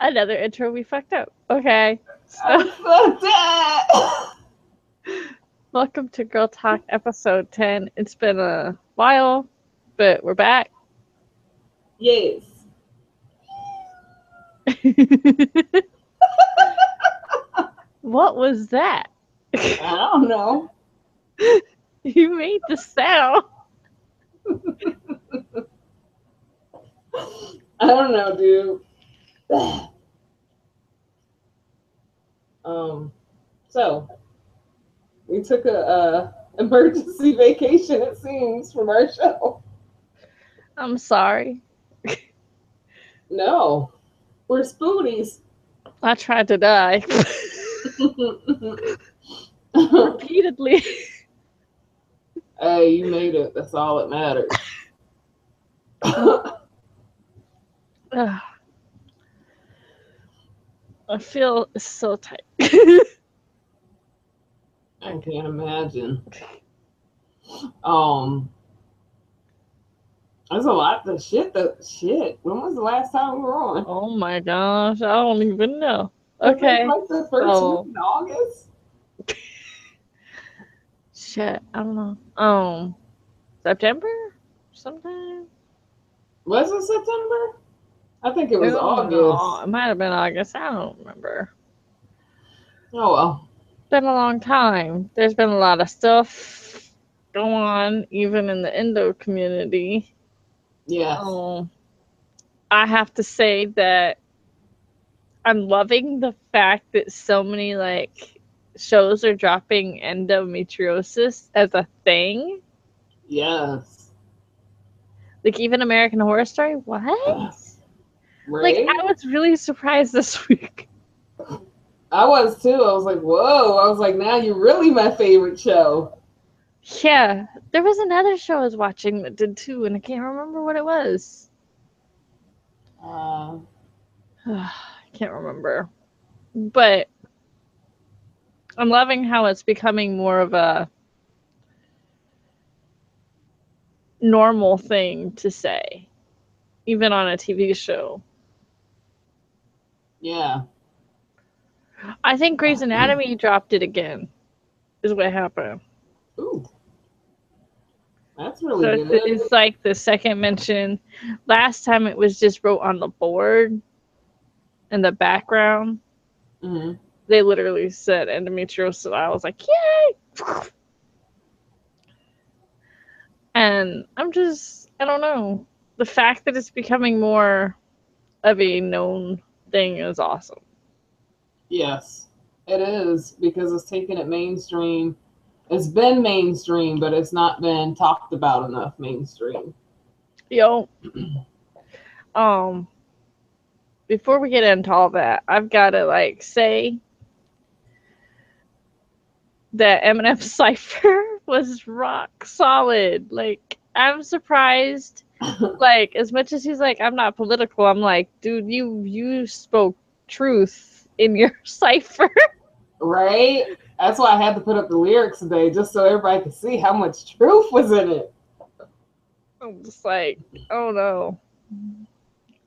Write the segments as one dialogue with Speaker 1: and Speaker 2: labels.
Speaker 1: Another intro we fucked up. Okay.
Speaker 2: I
Speaker 1: So,
Speaker 2: fucked up.
Speaker 1: welcome to Girl Talk episode 10. It's been a while, but we're back.
Speaker 2: Yes.
Speaker 1: What was that?
Speaker 2: I don't know.
Speaker 1: You made the sound.
Speaker 2: I don't know, dude. So we took a emergency vacation, it seems, from our show.
Speaker 1: I'm sorry.
Speaker 2: No, we're spoonies.
Speaker 1: I tried to die repeatedly.
Speaker 2: Hey, you made it. That's all that matters.
Speaker 1: Ugh. I feel so tight.
Speaker 2: I can't imagine. There's a lot of shit. When was the last time we were on?
Speaker 1: Oh my gosh, I don't even know.
Speaker 2: I think
Speaker 1: Okay.
Speaker 2: like the first
Speaker 1: So,
Speaker 2: week in August.
Speaker 1: shit, I don't know. September? Sometime?
Speaker 2: Was it September? I think it was
Speaker 1: No,
Speaker 2: August.
Speaker 1: it might have been August. I don't remember.
Speaker 2: Oh well.
Speaker 1: Been a long time. There's been a lot of stuff going on, even in the Indo community.
Speaker 2: Yes.
Speaker 1: I have to say that I'm loving the fact that so many like shows are dropping endometriosis as a thing.
Speaker 2: Yes.
Speaker 1: Like even American Horror Story. What? Like
Speaker 2: Right?
Speaker 1: I was really surprised this week.
Speaker 2: I was too. I was like, whoa. I was like, now you're really my favorite show.
Speaker 1: Yeah, there was another show I was watching that did too, and I can't remember what it was. I can't remember. But I'm loving how it's becoming more of a normal thing to say, even on a TV show.
Speaker 2: Yeah.
Speaker 1: I think Grey's Anatomy dropped it again, is what happened.
Speaker 2: Ooh. That's really
Speaker 1: So
Speaker 2: good.
Speaker 1: it's like the second mention. Last time it was just wrote on the board in the background.
Speaker 2: Mm-hmm.
Speaker 1: They literally said endometriosis. I was like, yay! And I don't know. The fact that it's becoming more of a known thing is awesome.
Speaker 2: Yes, it is because it's taken it mainstream. It's been mainstream, but it's not been talked about enough mainstream.
Speaker 1: Yo, before we get into all that, I've got to like say that Eminem Cypher was rock solid. Like, I'm surprised. Like, as much as he's like, I'm not political, I'm like, dude, you spoke truth in your cipher.
Speaker 2: Right? That's why I had to put up the lyrics today, just so everybody could see how much truth was in it.
Speaker 1: I'm just like, oh no.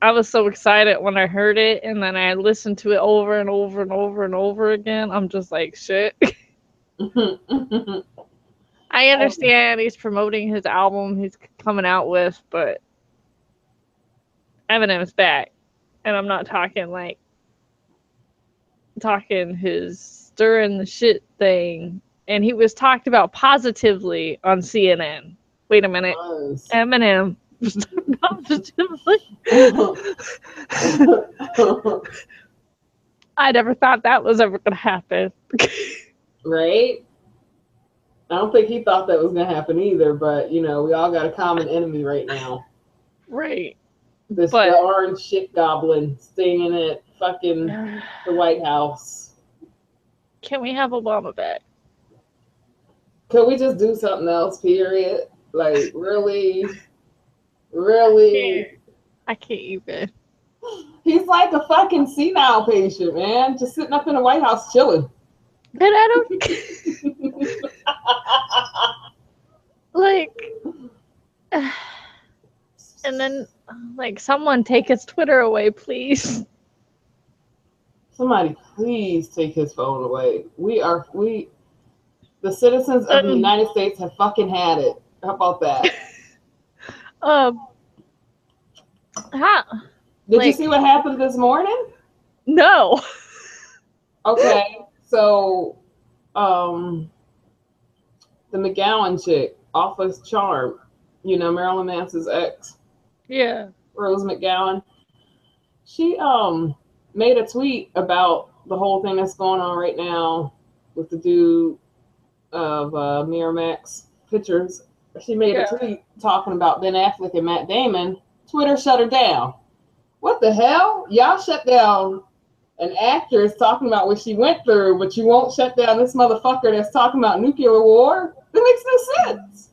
Speaker 1: I was so excited when I heard it, and then I listened to it over and over and over and over again. I'm just like, shit. I understand he's promoting his album he's coming out with, but Eminem's back. And I'm not talking like his stirring the shit thing. And he was talked about positively on CNN. Wait a minute. Eminem positively. I never thought that was ever going to happen.
Speaker 2: Right? I don't think he thought that was going to happen either, but, you know, we all got a common enemy right now.
Speaker 1: Right.
Speaker 2: The orange shit goblin staying at fucking the White House.
Speaker 1: Can we have Obama back?
Speaker 2: Can we just do something else, period? Like, really? Really?
Speaker 1: I can't even.
Speaker 2: He's like a fucking senile patient, man. Just sitting up in the White House chilling.
Speaker 1: But I don't... like... And then, like, someone take his Twitter away, please.
Speaker 2: Somebody, please take his phone away. The citizens of the United States have fucking had it. How about that? Did you see what happened this morning?
Speaker 1: No.
Speaker 2: Okay, so, the McGowan chick, Office Charm, you know, Marilyn Manson's ex.
Speaker 1: Yeah.
Speaker 2: Rose McGowan. She made a tweet about the whole thing that's going on right now with the dude of Miramax Pictures. She made a tweet talking about Ben Affleck and Matt Damon. Twitter shut her down. What the hell? Y'all shut down an actress talking about what she went through, but you won't shut down this motherfucker that's talking about nuclear war? That makes no sense.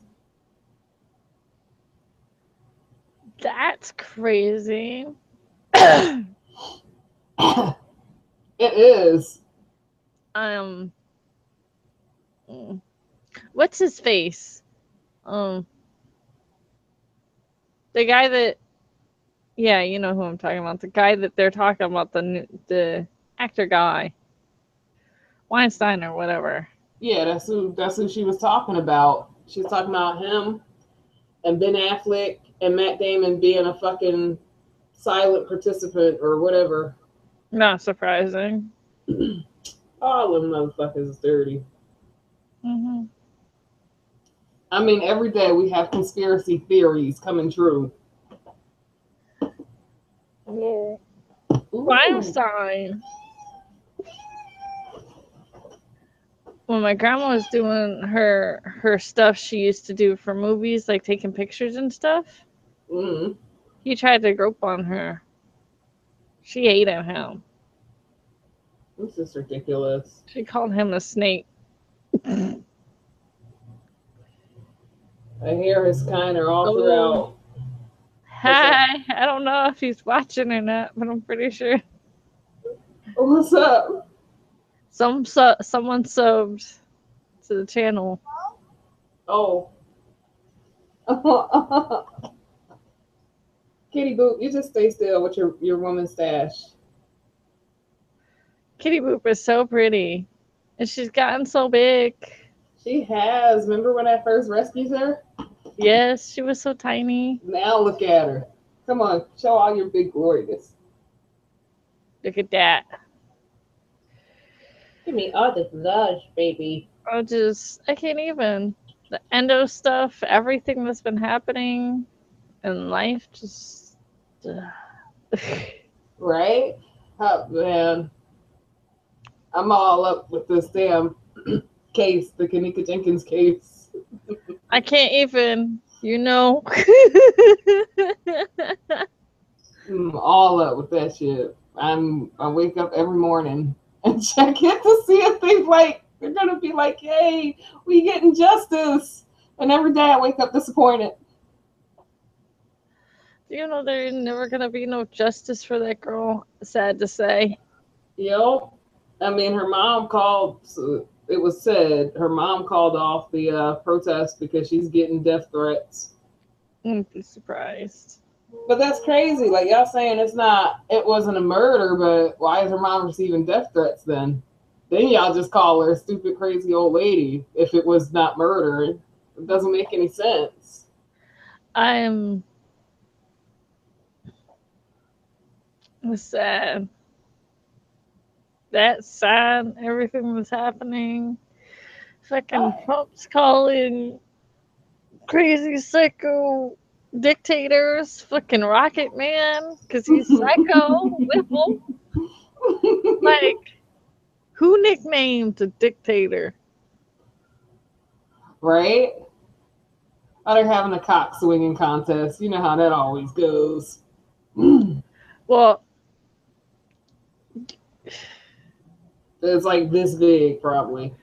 Speaker 1: That's crazy.
Speaker 2: It is.
Speaker 1: What's his face? The guy that, yeah, you know who I'm talking about. The guy that they're talking about, the actor guy, Weinstein or whatever.
Speaker 2: Yeah, that's who she was talking about. She was talking about him and Ben Affleck and Matt Damon being a fucking silent participant or whatever.
Speaker 1: Not surprising.
Speaker 2: All them motherfuckers is dirty.
Speaker 1: Mm-hmm.
Speaker 2: I mean, every day we have conspiracy theories coming true.
Speaker 1: Yeah. Weinstein. When my grandma was doing her stuff she used to do for movies, like taking pictures and stuff, he tried to grope on her. She hated him.
Speaker 2: This is ridiculous.
Speaker 1: She called him a snake.
Speaker 2: I hear his kind are all throughout.
Speaker 1: Hi. I don't know if he's watching or not, but I'm pretty sure.
Speaker 2: What's up?
Speaker 1: Someone subbed to the channel.
Speaker 2: Oh. Kitty Boop, you just stay still with your woman's stash.
Speaker 1: Kitty Boop is so pretty. And she's gotten so big.
Speaker 2: She has. Remember when I first rescued her?
Speaker 1: Yes, she was so tiny.
Speaker 2: Now look at her. Come on, show all your big gloriness.
Speaker 1: Look at that.
Speaker 2: Give me all the love, baby.
Speaker 1: I can't even. The endo stuff, everything that's been happening in life, just.
Speaker 2: Right? Oh, man. I'm all up with this damn case, the Kenneka Jenkins case.
Speaker 1: I can't even, you know.
Speaker 2: I'm all up with that shit. I wake up every morning and check it to see if they're gonna be like, hey, we getting justice. And every day I wake up disappointed.
Speaker 1: You know, there's never gonna be no justice for that girl. Sad to say.
Speaker 2: Yep. I mean, her mom called. It was said her mom called off the protest because she's getting death threats.
Speaker 1: Wouldn't be surprised.
Speaker 2: But that's crazy. Like y'all saying it wasn't a murder, but why is her mom receiving death threats then? Then y'all just call her a stupid, crazy old lady if it was not murder. It doesn't make any sense.
Speaker 1: It's sad. That's sad. Everything that's happening. Fucking Trump's calling crazy psycho dictators fucking Rocket Man because he's psycho. Whipple. Like, who nicknamed a dictator?
Speaker 2: Right? Oh, they're having a cock swinging contest. You know how that always goes.
Speaker 1: Well,
Speaker 2: it's like this big, probably.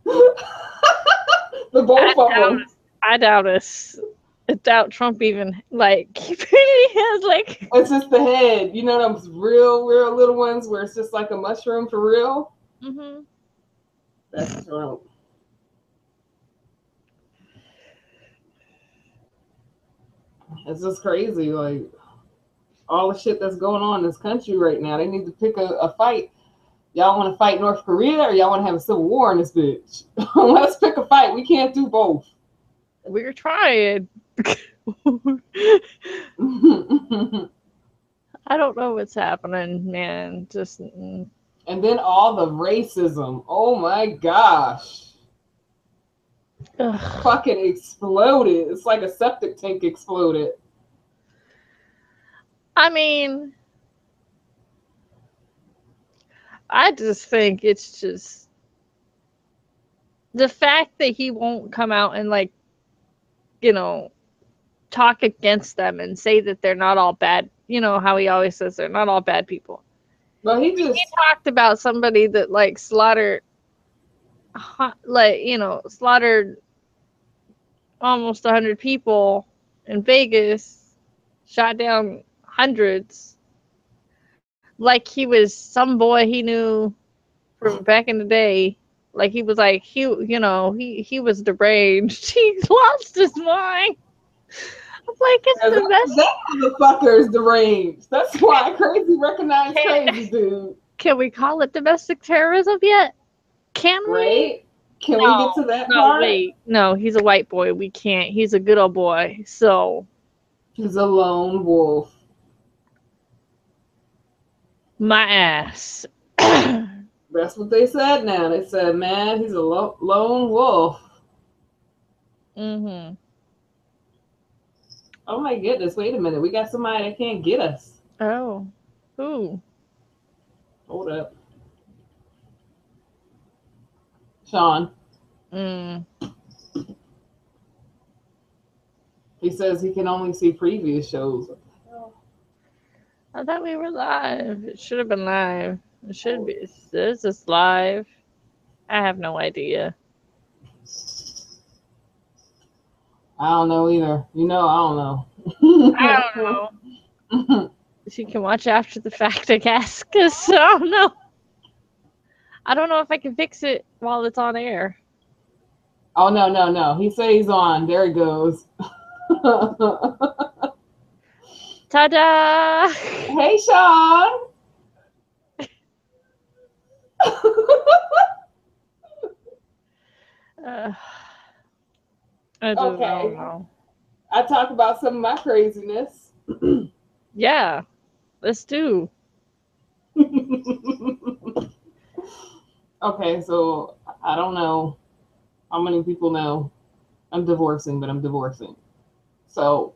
Speaker 2: The both of them.
Speaker 1: I doubt us. I doubt Trump even like really has like.
Speaker 2: It's just the head. You know those real little ones where it's just like a mushroom for real.
Speaker 1: Mm-hmm.
Speaker 2: That's Trump. It's just crazy. Like, all the shit that's going on in this country right now. They need to pick a fight. Y'all want to fight North Korea or y'all want to have a civil war in this bitch? Let's pick a fight. We can't do both.
Speaker 1: We're trying. I don't know what's happening, man. Just.
Speaker 2: And then all the racism. Oh my gosh.
Speaker 1: Ugh.
Speaker 2: Fucking exploded. It's like a septic tank exploded.
Speaker 1: I mean, I just think it's just the fact that he won't come out and, like, you know, talk against them and say that they're not all bad. You know how he always says they're not all bad people.
Speaker 2: Well, he
Speaker 1: talked about somebody that, like, slaughtered almost 100 people in Vegas, shot down hundreds, like he was some boy he knew from back in the day. Like he was like he was deranged. He lost his mind. I'm like, it's the best.
Speaker 2: That motherfucker is deranged. That's why crazy recognize crazy, dude.
Speaker 1: Can we call it domestic terrorism yet? Can we?
Speaker 2: Right? Can we get to that part?
Speaker 1: Wait. No, he's a white boy. We can't. He's a good old boy. So
Speaker 2: he's a lone wolf.
Speaker 1: My ass.
Speaker 2: That's what they said now. They said, man, he's a lone wolf.
Speaker 1: Mm-hmm.
Speaker 2: Oh my goodness, wait a minute. We got somebody that can't get us.
Speaker 1: Oh. Who?
Speaker 2: Hold up. Sean. He says he can only see previous shows.
Speaker 1: I thought we were live. It should have been live. It should be. Is this live? I have no idea.
Speaker 2: I don't know either. You know, I don't know.
Speaker 1: I don't know. She can watch after the fact, I guess, because I don't know. I don't know if I can fix it while it's on air.
Speaker 2: Oh, no. He said he's on. There he goes.
Speaker 1: Ta-da!
Speaker 2: Hey, Sean.
Speaker 1: I don't know.
Speaker 2: I talk about some of my craziness.
Speaker 1: Yeah, let's do.
Speaker 2: Okay, so I don't know how many people know I'm divorcing, but I'm divorcing. So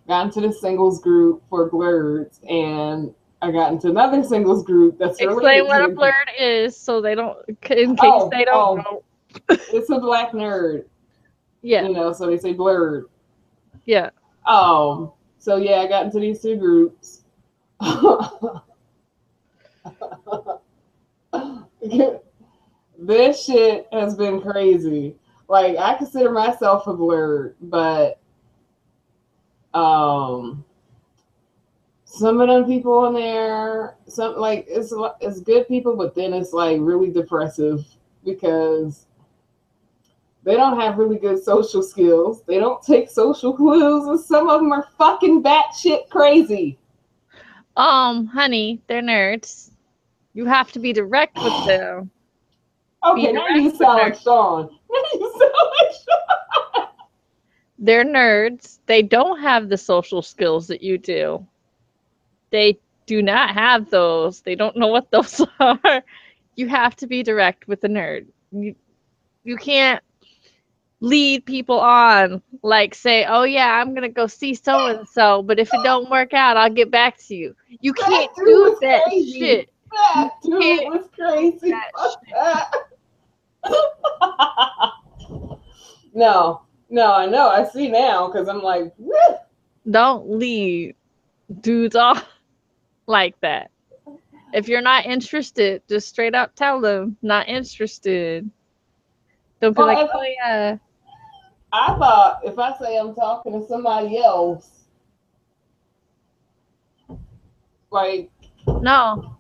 Speaker 2: got into the singles group for blurs, and I got into another singles group that's
Speaker 1: Explain what a blurred is, so they don't, in case they don't know.
Speaker 2: It's a black nerd.
Speaker 1: Yeah.
Speaker 2: You know, so they say blurred.
Speaker 1: Yeah.
Speaker 2: So yeah, I got into these two groups. This shit has been crazy. Like, I consider myself a blurred, but some of them people in there, some like it's good people, but then it's like really depressive because they don't have really good social skills. They don't take social clues, and some of them are fucking batshit crazy.
Speaker 1: Honey, they're nerds. You have to be direct with them.
Speaker 2: Okay, now you sound like Sean.
Speaker 1: They're nerds. They don't have the social skills that you do. They do not have those. They don't know what those are. You have to be direct with the nerd. You can't lead people on, like say, oh yeah, I'm gonna go see so and so, but if it don't work out, I'll get back to you. You can't do that shit.
Speaker 2: That dude was crazy. No, I know. I see now because I'm like, woo.
Speaker 1: Don't lead dudes off like that. If you're not interested, just straight up tell them not interested. Don't be like, oh yeah.
Speaker 2: I thought if I say I'm talking to somebody else, like,
Speaker 1: no.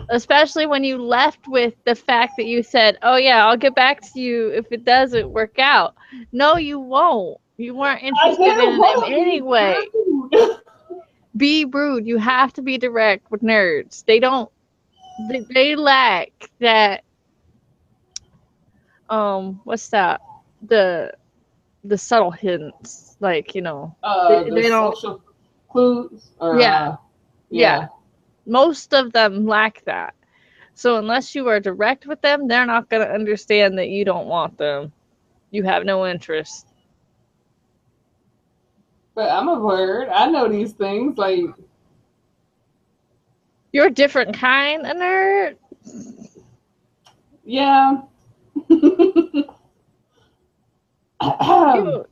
Speaker 1: Especially when you left with the fact that you said, oh yeah, I'll get back to you if it doesn't work out. No, you won't. You weren't
Speaker 2: I
Speaker 1: interested
Speaker 2: didn't
Speaker 1: in him
Speaker 2: want to
Speaker 1: anyway.
Speaker 2: be rude.
Speaker 1: Be rude. You have to be direct with nerds. They don't. They lack that. What's that? The subtle hints. Like
Speaker 2: The
Speaker 1: they don't.
Speaker 2: social clues, or
Speaker 1: Yeah, yeah.
Speaker 2: yeah.
Speaker 1: Most of them lack that. So unless you are direct with them, they're not gonna understand that you don't want them. You have no interest.
Speaker 2: But I'm a word. I know these things. Like,
Speaker 1: You're a different kind of nerd.
Speaker 2: yeah.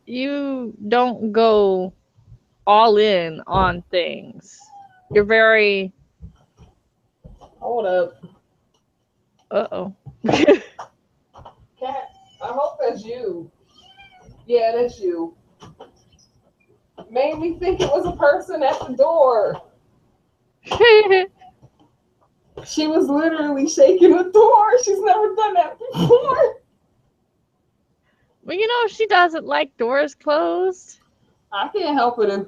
Speaker 1: You don't go all in on things. You're very
Speaker 2: Hold up.
Speaker 1: uh-oh.
Speaker 2: Cat, I hope that's you. Yeah, that's you. Made me think it was a person at the door. She was literally shaking the door. She's never done that before.
Speaker 1: Well, she doesn't like doors closed.
Speaker 2: I can't help it if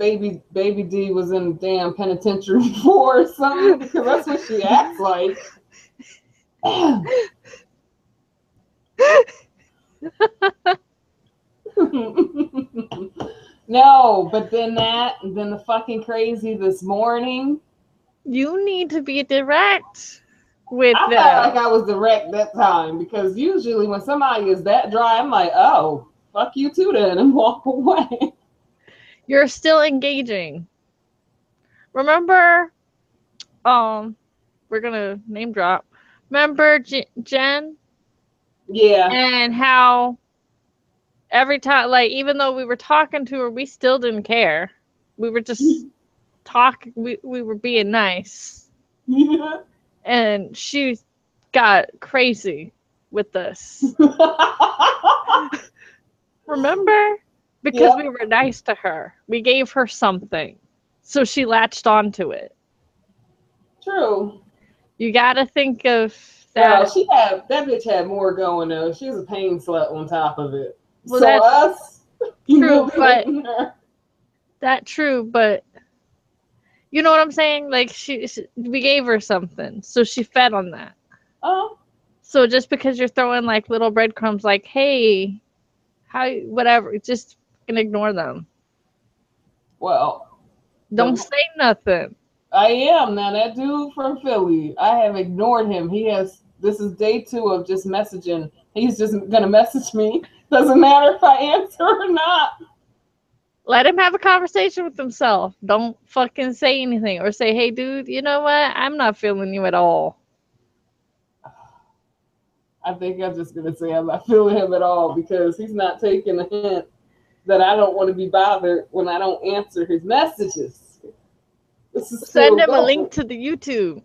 Speaker 2: baby D was in the damn penitentiary before or something, because that's what she acts like. No, but then the fucking crazy this morning.
Speaker 1: You need to be direct with
Speaker 2: I
Speaker 1: them.
Speaker 2: felt like I was direct that time, because usually when somebody is that dry, I'm like, oh, fuck you too then, and walk away.
Speaker 1: You're still engaging. Remember, we're gonna name drop. Remember Jen?
Speaker 2: Yeah.
Speaker 1: And how every time, like, even though we were talking to her, we still didn't care. We were just talking. We were being nice.
Speaker 2: Yeah.
Speaker 1: And she got crazy with this. Remember? Because we were nice to her. We gave her something. So she latched onto it.
Speaker 2: True.
Speaker 1: You gotta think of that.
Speaker 2: Girl, that bitch had more going though. She was a pain slut on top of it.
Speaker 1: Well,
Speaker 2: so us,
Speaker 1: true, but you know what I'm saying? Like we gave her something, so she fed on that.
Speaker 2: Oh.
Speaker 1: So just because you're throwing like little breadcrumbs, like, hey, whatever, just ignore them.
Speaker 2: Well,
Speaker 1: don't say nothing.
Speaker 2: I am now. That dude from Philly, I have ignored him. This is day 2 of just messaging. He's just gonna message me. Doesn't matter if I answer or not.
Speaker 1: Let him have a conversation with himself. Don't fucking say anything or say, hey, dude, you know what? I'm not feeling you at all.
Speaker 2: I think I'm just going to say I'm not feeling him at all, because he's not taking a hint that I don't want to be bothered when I don't answer his messages.
Speaker 1: Send him a link to the YouTube.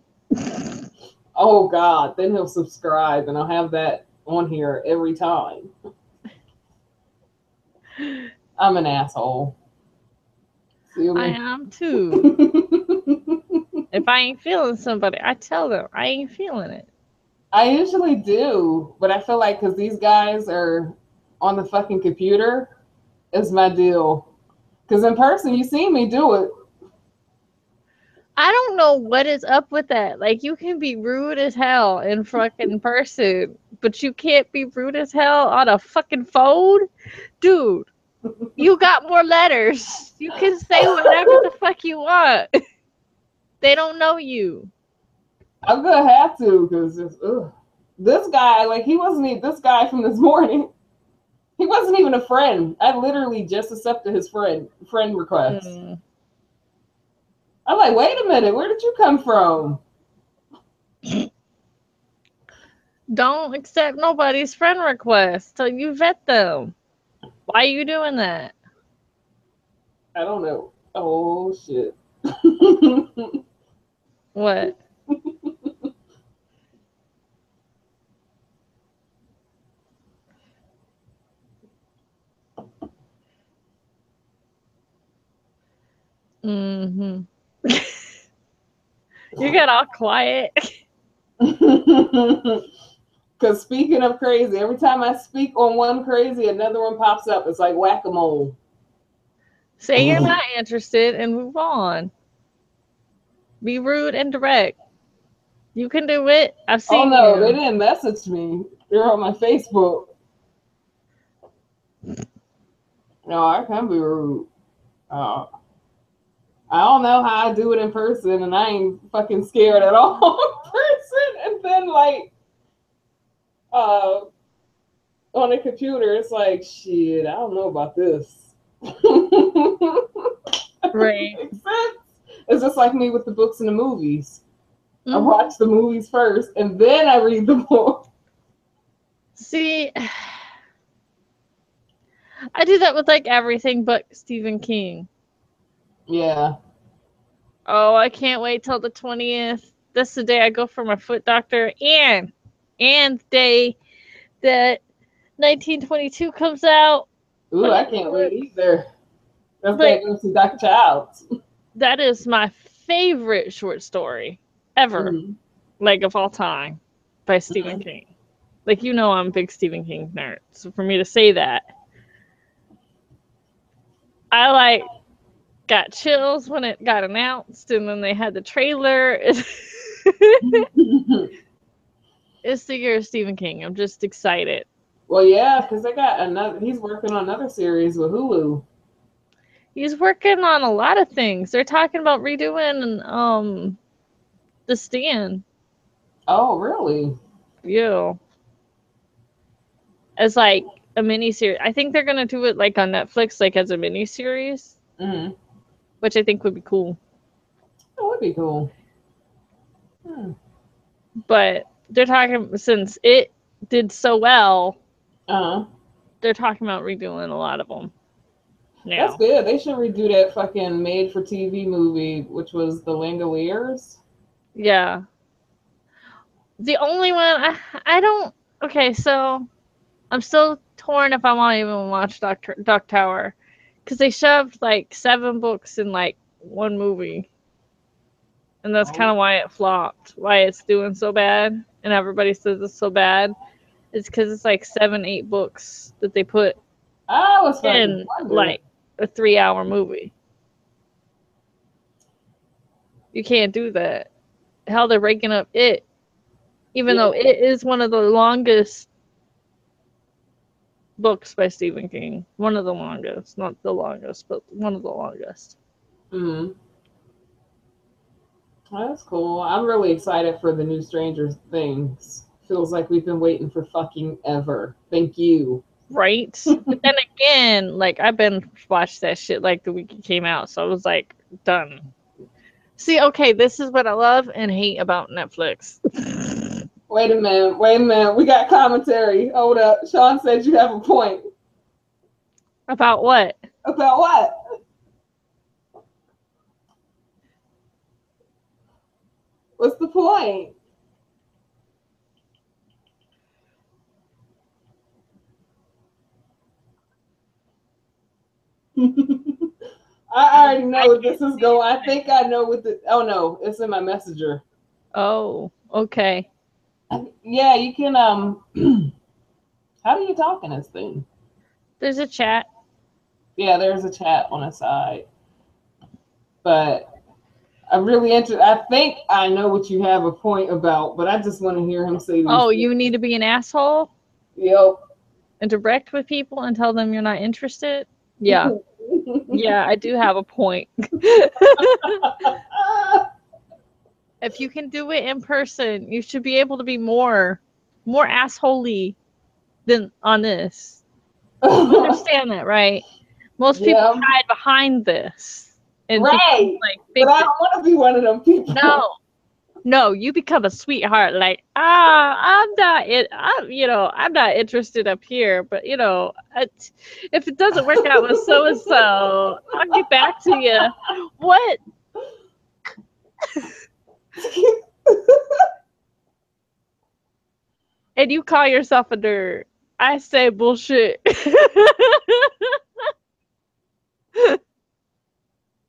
Speaker 2: Oh, God. Then he'll subscribe, and I'll have that on here every time. I'm an asshole.
Speaker 1: I am too. If I ain't feeling somebody, I tell them I ain't feeling it.
Speaker 2: I usually do, but I feel like because these guys are on the fucking computer, is my deal. Because in person, you see me do it.
Speaker 1: I don't know what is up with that. Like, you can be rude as hell in fucking person, but you can't be rude as hell on a fucking phone? Dude, you got more letters. You can say whatever the fuck you want. They don't know you.
Speaker 2: I'm gonna have to, because this guy, like, he wasn't even this guy from this morning. He wasn't even a friend. I literally just accepted his friend request. I'm like, wait a minute, where did you come from?
Speaker 1: Don't accept nobody's friend request till you vet them. Why are you doing that?
Speaker 2: I don't know. Oh, shit.
Speaker 1: What? Mm-hmm. You got all quiet.
Speaker 2: Because speaking of crazy, every time I speak on one crazy, another one pops up. It's like whack-a-mole.
Speaker 1: Say you're not interested and move on. Be rude and direct. You can do it. I've
Speaker 2: Oh
Speaker 1: seen
Speaker 2: no,
Speaker 1: you.
Speaker 2: they didn't message me. They're on my Facebook. No, I can be rude. I don't know how I do it in person, and I ain't fucking scared at all in person. And then like, on the computer, it's like, shit, I don't know about this.
Speaker 1: Right.
Speaker 2: Makes sense. It's just like me with the books and the movies. I
Speaker 1: Mhm.
Speaker 2: watch the movies first, and then I read the book.
Speaker 1: See, I do that with like everything but Stephen King.
Speaker 2: Yeah.
Speaker 1: Oh, I can't wait till the 20th. That's the day I go for my foot doctor, and the day that 1922 comes out.
Speaker 2: Ooh, I can't wait either. That's like go see Dr. Childs.
Speaker 1: That is my favorite short story ever, like of all time, by Stephen King. Like, you know, I'm a big Stephen King nerd, so for me to say that, I like got chills when it got announced, and then they had the trailer. It's the year of Stephen King. I'm just excited.
Speaker 2: Well, yeah, because they got another. He's working on another series with Hulu.
Speaker 1: He's working on a lot of things. They're talking about redoing The Stand.
Speaker 2: Oh, really?
Speaker 1: Yeah. As like a mini series. I think they're gonna do it like on Netflix, like as a mini series, which I think would be cool.
Speaker 2: That would be cool.
Speaker 1: But they're talking, since it did so well, they're talking about redoing a lot of them. Now.
Speaker 2: That's good. They should redo that fucking made-for-TV movie, which was The Langoliers.
Speaker 1: Yeah. The only one I don't. Okay, so I'm still torn if I want to even watch Duck Tower, because they shoved like 7 books in like one movie, and that's kind of why it flopped. Why it's doing so bad, and everybody says it's so bad. It's because it's like 7, 8 books that they put in like a 3-hour movie. You can't do that. Hell, they're breaking up it, even though it is one of the longest books by Stephen King. One of the longest, not the longest, but one of the longest.
Speaker 2: That's cool. I'm really excited for the new Stranger Things. Feels like we've been waiting for fucking ever. Thank you.
Speaker 1: Right? But then again, like, I've been watched that shit like the week it came out, so I was like, done. See, okay, this is what I love and hate about Netflix.
Speaker 2: Wait a minute. We got commentary. Hold up. Sean said you have a point.
Speaker 1: About what?
Speaker 2: About what? What's the point? I already know what this is going. I think I know what the. Oh no, it's in my messenger.
Speaker 1: Oh, okay.
Speaker 2: Yeah, you can. How do you talk in this thing?
Speaker 1: There's a chat.
Speaker 2: Yeah, there's a chat on the side. But I'm really interested. I think I know what you have a point about, but I just want to hear him say.
Speaker 1: Oh, you need to be an asshole?
Speaker 2: Yep.
Speaker 1: And direct with people and tell them you're not interested? Yeah. Yeah, I do have a point. If you can do it in person, you should be able to be more assholey than on this. You understand that, right? Most people hide behind this. And
Speaker 2: right.
Speaker 1: Like,
Speaker 2: but I don't want to be one of them people.
Speaker 1: No, you become a sweetheart. Like, I'm not interested up here, but if it doesn't work out with so and so, I'll get back to you. What? And you call yourself a nerd. I say bullshit.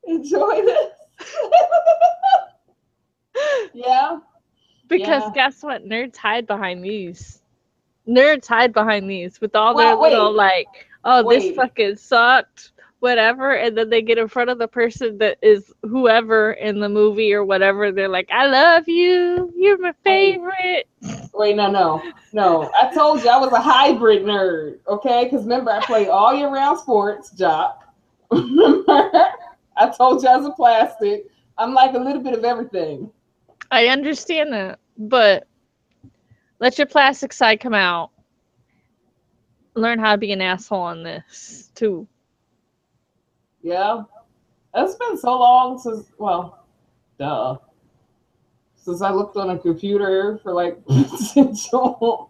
Speaker 2: Enjoy this. Yeah.
Speaker 1: Because guess what? Nerds hide behind these. Nerds hide behind these with all their little like, oh, this fucking sucked. whatever, and then they get in front of the person that is whoever in the movie or whatever, they're like, I love you, you're my favorite.
Speaker 2: Wait, no. I told you I was a hybrid nerd, okay? Because remember, I play all year round sports, Jock. Remember? I told you I was a plastic. I'm like a little bit of everything.
Speaker 1: I understand that, but let your plastic side come out. Learn how to be an asshole on this, too.
Speaker 2: Yeah. It's been so long since, well, duh. Since I looked on a computer for like potential.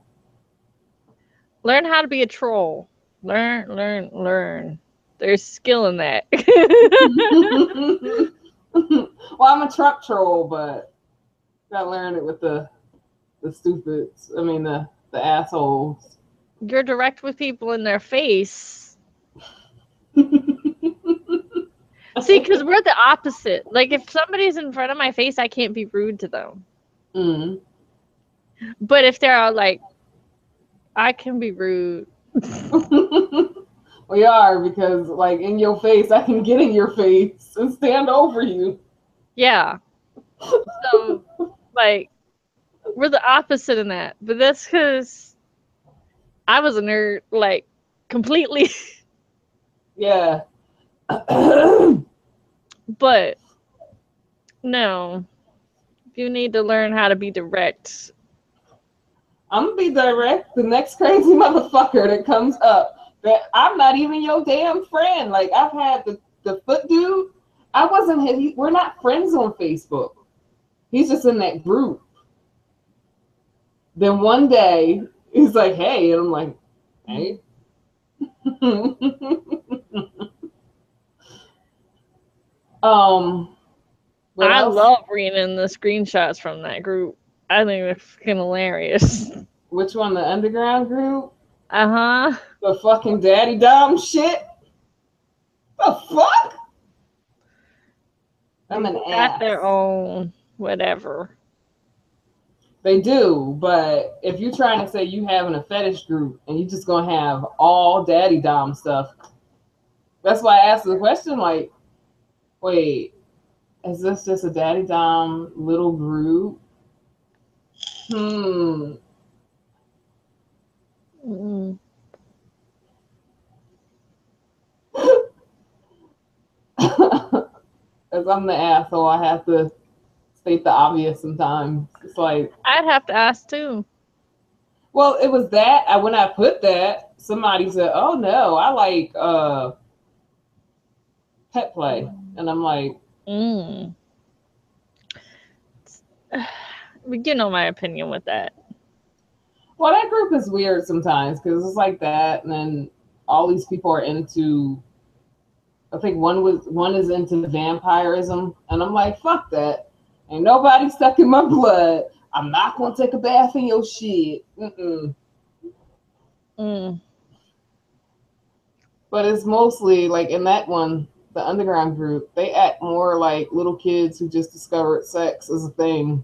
Speaker 1: Learn how to be a troll. Learn. There's skill in that.
Speaker 2: Well, I'm a Trump troll, but gotta learn it with the stupids. I mean the assholes.
Speaker 1: You're direct with people in their face. See, because we're the opposite. Like, if somebody's in front of my face, I can't be rude to them.
Speaker 2: Mm.
Speaker 1: But if they're all like, I can be rude.
Speaker 2: We are, because like in your face, I can get in your face and stand over you.
Speaker 1: Yeah. So, like, we're the opposite in that. But that's because I was a nerd, like, completely.
Speaker 2: Yeah.
Speaker 1: But no, you need to learn how to be direct.
Speaker 2: I'm gonna be direct. The next crazy motherfucker that comes up that I'm not even your damn friend. Like, I've had the foot dude. I wasn't his. We're not friends on Facebook. He's just in that group. Then one day he's like, "Hey," and I'm like, "Hey."
Speaker 1: I love reading the screenshots from that group. I think they're fucking hilarious.
Speaker 2: Which one? The underground group?
Speaker 1: Uh-huh.
Speaker 2: The fucking daddy dom shit? The fuck? I'm an ass.
Speaker 1: Got their own whatever.
Speaker 2: They do, but if you're trying to say you having a fetish group and you just gonna have all daddy dom stuff, that's why I asked the question, like, wait, is this just a daddy dom little group? Mm. As I'm the asshole, I have to state the obvious sometimes. It's like,
Speaker 1: I'd have to ask too.
Speaker 2: well, it was that when I put that, somebody said, "Oh no, I like pet play," and I'm like,
Speaker 1: You know my opinion with that.
Speaker 2: well, that group is weird sometimes because it's like that, and then all these people are into. I think one is into vampirism, and I'm like, fuck that. Ain't nobody stuck in my blood. I'm not gonna take a bath in your shit. But it's mostly like in that one, the underground group, they act more like little kids who just discovered sex as a thing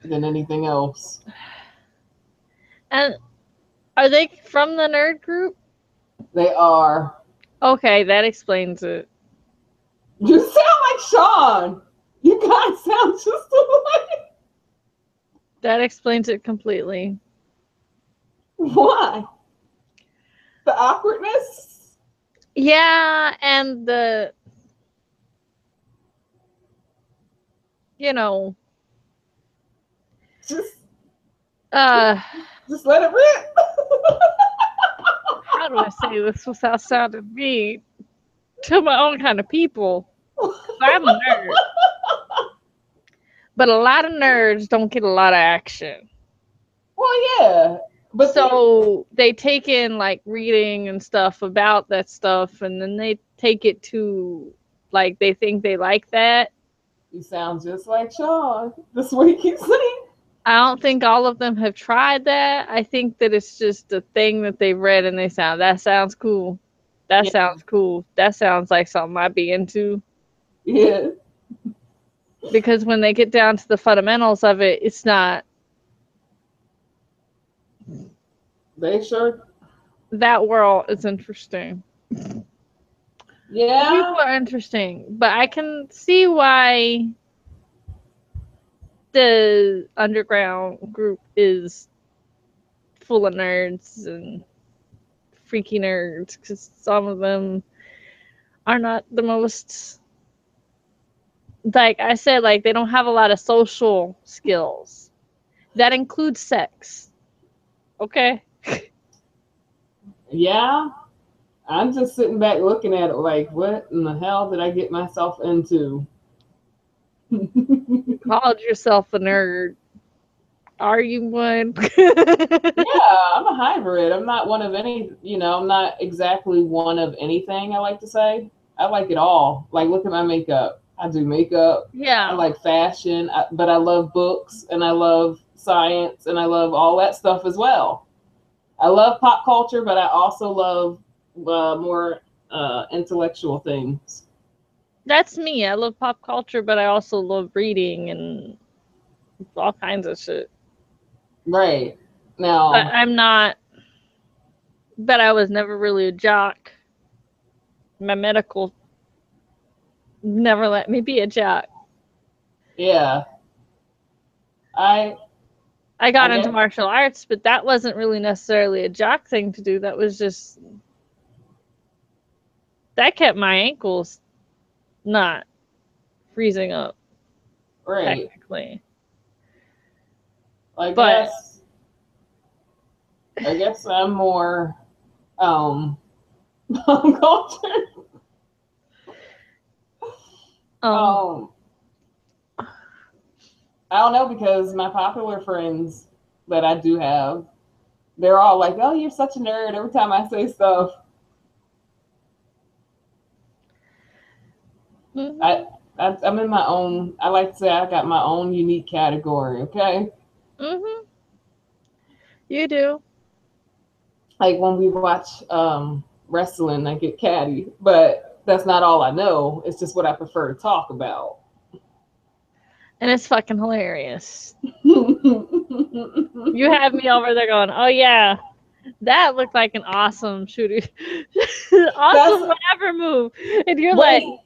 Speaker 2: than anything else.
Speaker 1: And are they from the nerd group?
Speaker 2: They are.
Speaker 1: Okay, that explains it.
Speaker 2: You sound like Sean. You guys sound just alike.
Speaker 1: That explains it completely.
Speaker 2: Why? The awkwardness?
Speaker 1: Yeah, and the, you know,
Speaker 2: Just let it rip.
Speaker 1: How do I say this without sounding mean to my own kind of people? I'm a nerd. But a lot of nerds don't get a lot of action.
Speaker 2: Well, yeah. But
Speaker 1: so they take in like reading and stuff about that stuff, and then they take it to like they think they like that.
Speaker 2: You sound just like Sean. That's what he keeps saying.
Speaker 1: I don't think all of them have tried that. I think that it's just a thing that they've read and they that sounds cool. That sounds cool. That sounds like something I'd be into.
Speaker 2: Yeah.
Speaker 1: Because when they get down to the fundamentals of it, it's not.
Speaker 2: They sure.
Speaker 1: That world is interesting.
Speaker 2: Yeah.
Speaker 1: People are interesting, but I can see why the underground group is full of nerds and freaky nerds, because some of them are not the most, like I said, like they don't have a lot of social skills. That includes sex. Okay?
Speaker 2: Yeah. I'm just sitting back looking at it like, what in the hell did I get myself into?
Speaker 1: Called yourself a nerd. Are you one?
Speaker 2: Yeah, I'm a hybrid. I'm not one of any, I'm not exactly one of anything, I like to say. I like it all. Like, look at my makeup. I do makeup. I
Speaker 1: Yeah.
Speaker 2: like fashion, but I love books and I love science and I love all that stuff as well. I love pop culture, but I also love more intellectual things.
Speaker 1: That's me. I love pop culture, but I also love reading and all kinds of shit.
Speaker 2: Right.
Speaker 1: But
Speaker 2: Now,
Speaker 1: I'm not, but I was never really a jock. My medical never let me be a jock.
Speaker 2: yeah, I
Speaker 1: I
Speaker 2: I
Speaker 1: got into
Speaker 2: guess
Speaker 1: martial arts, but that wasn't really necessarily a jock thing to do. That was just, that kept my ankles not freezing up,
Speaker 2: right.
Speaker 1: technically.
Speaker 2: I
Speaker 1: But
Speaker 2: guess I guess I'm more um culture.
Speaker 1: um
Speaker 2: Um, I don't know because my popular friends that I do have, they're all like, "Oh, you're such a nerd." Every time I say stuff, I,
Speaker 1: mhm,
Speaker 2: I'm in my own. I like to say I got my own unique category. Okay,
Speaker 1: mhm, you do.
Speaker 2: like when we watch wrestling, I get catty, but that's not all I know. It's just what I prefer to talk about.
Speaker 1: And it's fucking hilarious. You have me over there going, "Oh yeah, that looked like an awesome shooter,
Speaker 2: That's
Speaker 1: awesome whatever move," and you're like,
Speaker 2: wait,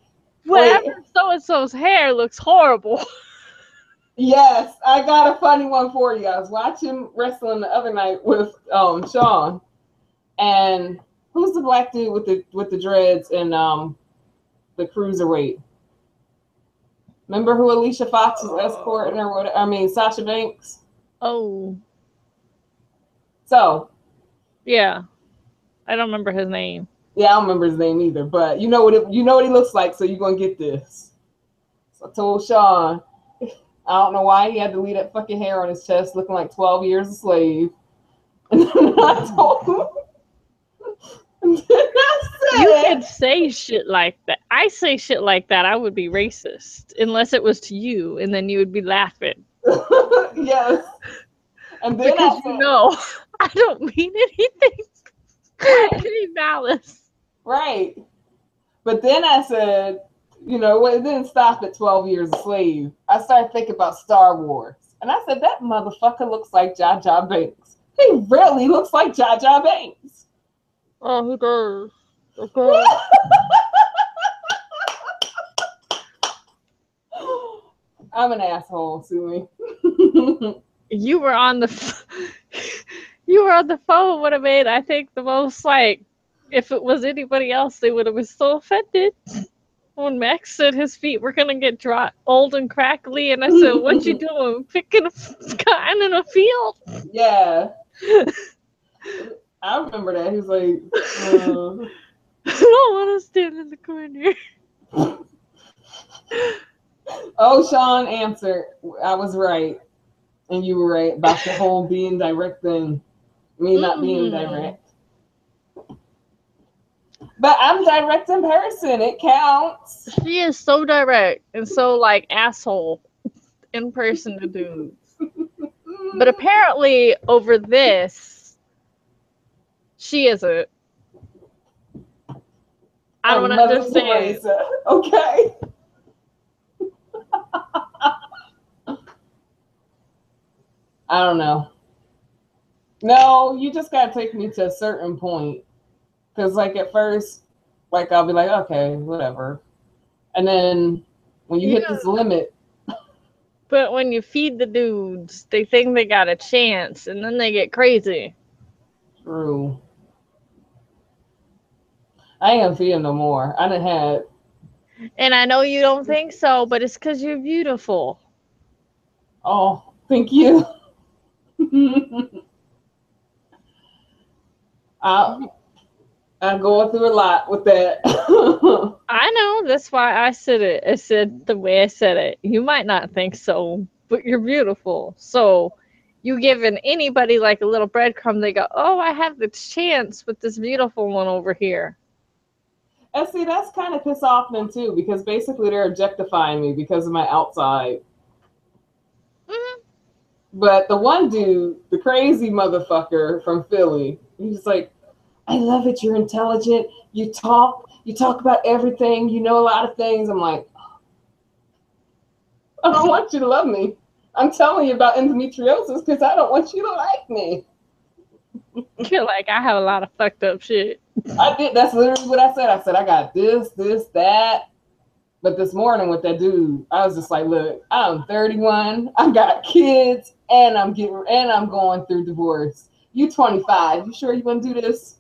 Speaker 1: "Whatever,
Speaker 2: wait.
Speaker 1: so and so's hair looks horrible."
Speaker 2: Yes, I got a funny one for you. I was watching wrestling the other night with Sean, and who's the black dude with the dreads and the cruiserweight? Remember who Alicia Fox was escorting or what? I mean Sasha Banks.
Speaker 1: Oh
Speaker 2: So
Speaker 1: yeah, I don't remember his name.
Speaker 2: yeah, I don't remember his name either, but you know what he looks like, so you're gonna get this. So I told Sean, I don't know why he had to leave that fucking hair on his chest, looking like 12 years a slave. And then I told him, and then
Speaker 1: You
Speaker 2: I
Speaker 1: could say shit like that. I say shit like that, I would be racist unless it was to you, and then you would be laughing
Speaker 2: said, yes. And then
Speaker 1: because
Speaker 2: I
Speaker 1: you
Speaker 2: said,
Speaker 1: know I don't mean anything,
Speaker 2: right,
Speaker 1: any malice.
Speaker 2: right. But then I said, it didn't stop at 12 years a slave. I started thinking about Star Wars. And I said, that motherfucker looks like Jar Jar Binks. He really looks like Jar Jar Binks.
Speaker 1: Oh, he does. Okay.
Speaker 2: I'm an asshole, Sue.
Speaker 1: You were on the you were on the phone would have made, I think, the most, like, if it was anybody else they would have been so offended when Max said his feet were gonna get dry, old and crackly, and I said, "What you doing? Picking a cotton in a field?"
Speaker 2: Yeah. I remember that. He was like,
Speaker 1: I don't want to stand in the corner.
Speaker 2: oh, Sean answered. I was right. And you were right about the whole being direct thing. Me not being
Speaker 1: Mm-hmm.
Speaker 2: direct. But I'm direct in person. It counts.
Speaker 1: She is so direct and so, like, asshole in person to dudes. But apparently over this, she isn't. I don't
Speaker 2: Mother
Speaker 1: understand.
Speaker 2: Teresa. Okay. I don't know. No, you just gotta take me to a certain point. Cause like at first, Like I'll be like, okay, whatever. And then when you hit this limit,
Speaker 1: but when you feed the dudes, they think they got a chance, and then they get crazy.
Speaker 2: True. I ain't gonna feed him no more. I done had.
Speaker 1: And I know you don't think so, but it's because you're beautiful.
Speaker 2: Oh, thank you. I'm going through a lot with that.
Speaker 1: I know. That's why I said it. I said the way I said it. You might not think so, but you're beautiful. So you giving anybody like a little breadcrumb, they go, oh, I have the chance with this beautiful one over here.
Speaker 2: And see, that's kind of piss off them too, because basically they're objectifying me because of my outside.
Speaker 1: Mm-hmm.
Speaker 2: But the one dude, the crazy motherfucker from Philly, he's like, I love it. You're intelligent. You talk about everything. You know a lot of things. I'm like, I don't want you to love me. I'm telling you about endometriosis because I don't want you to like me.
Speaker 1: You're like, I have a lot of fucked up shit.
Speaker 2: I did. That's literally what I said. I said, I got this, that. But this morning with that dude, I was just like, look, I'm 31. I got kids and I'm going through divorce. You 25. You sure you want to do this?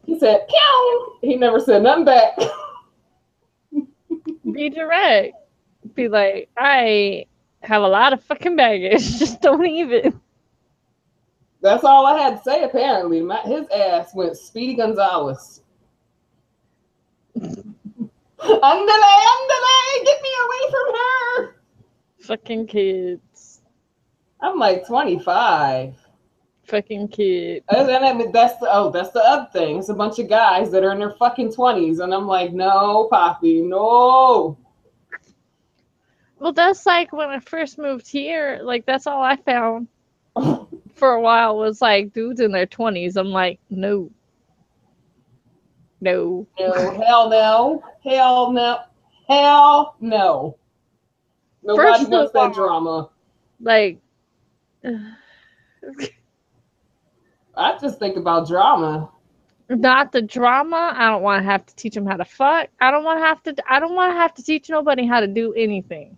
Speaker 2: He said, pew. He never said nothing back.
Speaker 1: Be direct. Be like, I have a lot of fucking baggage. Just don't even.
Speaker 2: That's all I had to say, apparently. His ass went Speedy Gonzalez. Andale, get me away from her.
Speaker 1: Fucking kids.
Speaker 2: I'm like 25.
Speaker 1: Fucking kid.
Speaker 2: And that's the other thing. It's a bunch of guys that are in their fucking 20s. And I'm like, no, Poppy, no.
Speaker 1: Well, that's like when I first moved here, like that's all I found for a while was like dudes in their 20s. I'm like, no. No.
Speaker 2: No, hell no. Hell no. Hell no. Nobody wants that drama.
Speaker 1: Like,
Speaker 2: I just think about drama.
Speaker 1: not the drama. I don't want to have to teach them how to fuck. I don't want to have to teach nobody how to do anything.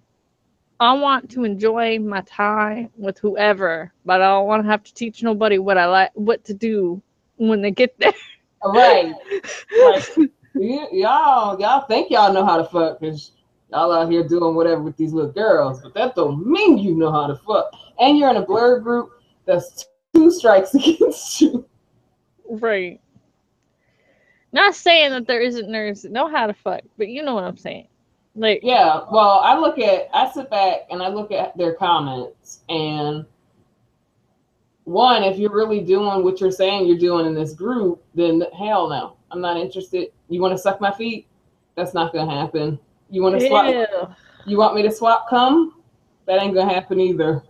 Speaker 1: I want to enjoy my time with whoever, but I don't want to have to teach nobody what to do when they get there.
Speaker 2: Right. Like, y'all think y'all know how to fuck because y'all out here doing whatever with these little girls, but that don't mean you know how to fuck. And you're in a blurred group that's 2 strikes against you.
Speaker 1: Right. Not saying that there isn't nerds that know how to fuck, but you know what I'm saying. Like,
Speaker 2: yeah, well, I sit back and I look at their comments, and one, if you're really doing what you're saying you're doing in this group, then hell no, I'm not interested. You want to suck my feet? That's not gonna happen. You want to swap? You want me to swap cum? That ain't gonna happen either.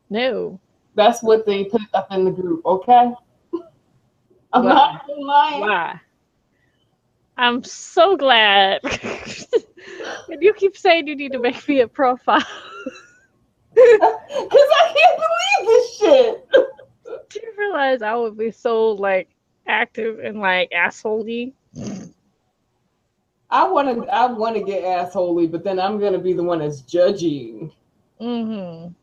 Speaker 1: No.
Speaker 2: That's what they put up in the group, okay? I'm not lying.
Speaker 1: Why? I'm so glad. And you keep saying you need to make me a profile.
Speaker 2: Because I can't believe this shit.
Speaker 1: Do you realize I would be so, like, active and, like, assholey?
Speaker 2: I want to get assholey, but then I'm going to be the one that's judging.
Speaker 1: Mm-hmm.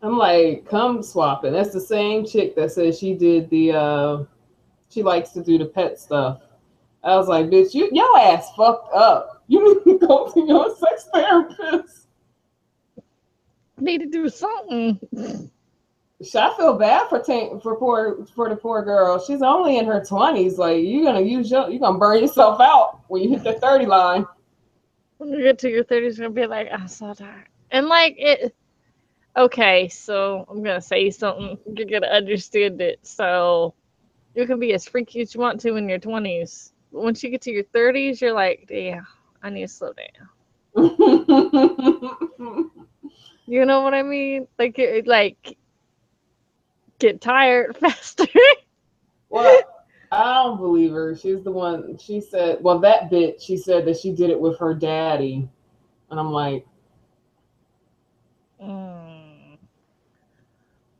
Speaker 2: I'm like, cum swapping. That's the same chick that says she did she likes to do the pet stuff. I was like, bitch, your ass fucked up. You need to go to your sex therapist.
Speaker 1: Need to do something.
Speaker 2: I feel bad for the poor girl. She's only in her 20s. Like, you're gonna burn yourself out when you hit the 30 line.
Speaker 1: When you get to your 30s, you're gonna be like, I'm so tired. And like it. Okay, so I'm gonna say something. You're gonna understand it. So you can be as freaky as you want to in your 20s. But once you get to your 30s, you're like, damn, I need to slow down. You know what I mean? Like, get tired faster.
Speaker 2: Well, I don't believe her. She's the one. She said, well, that bitch. She said that she did it with her daddy, and I'm like,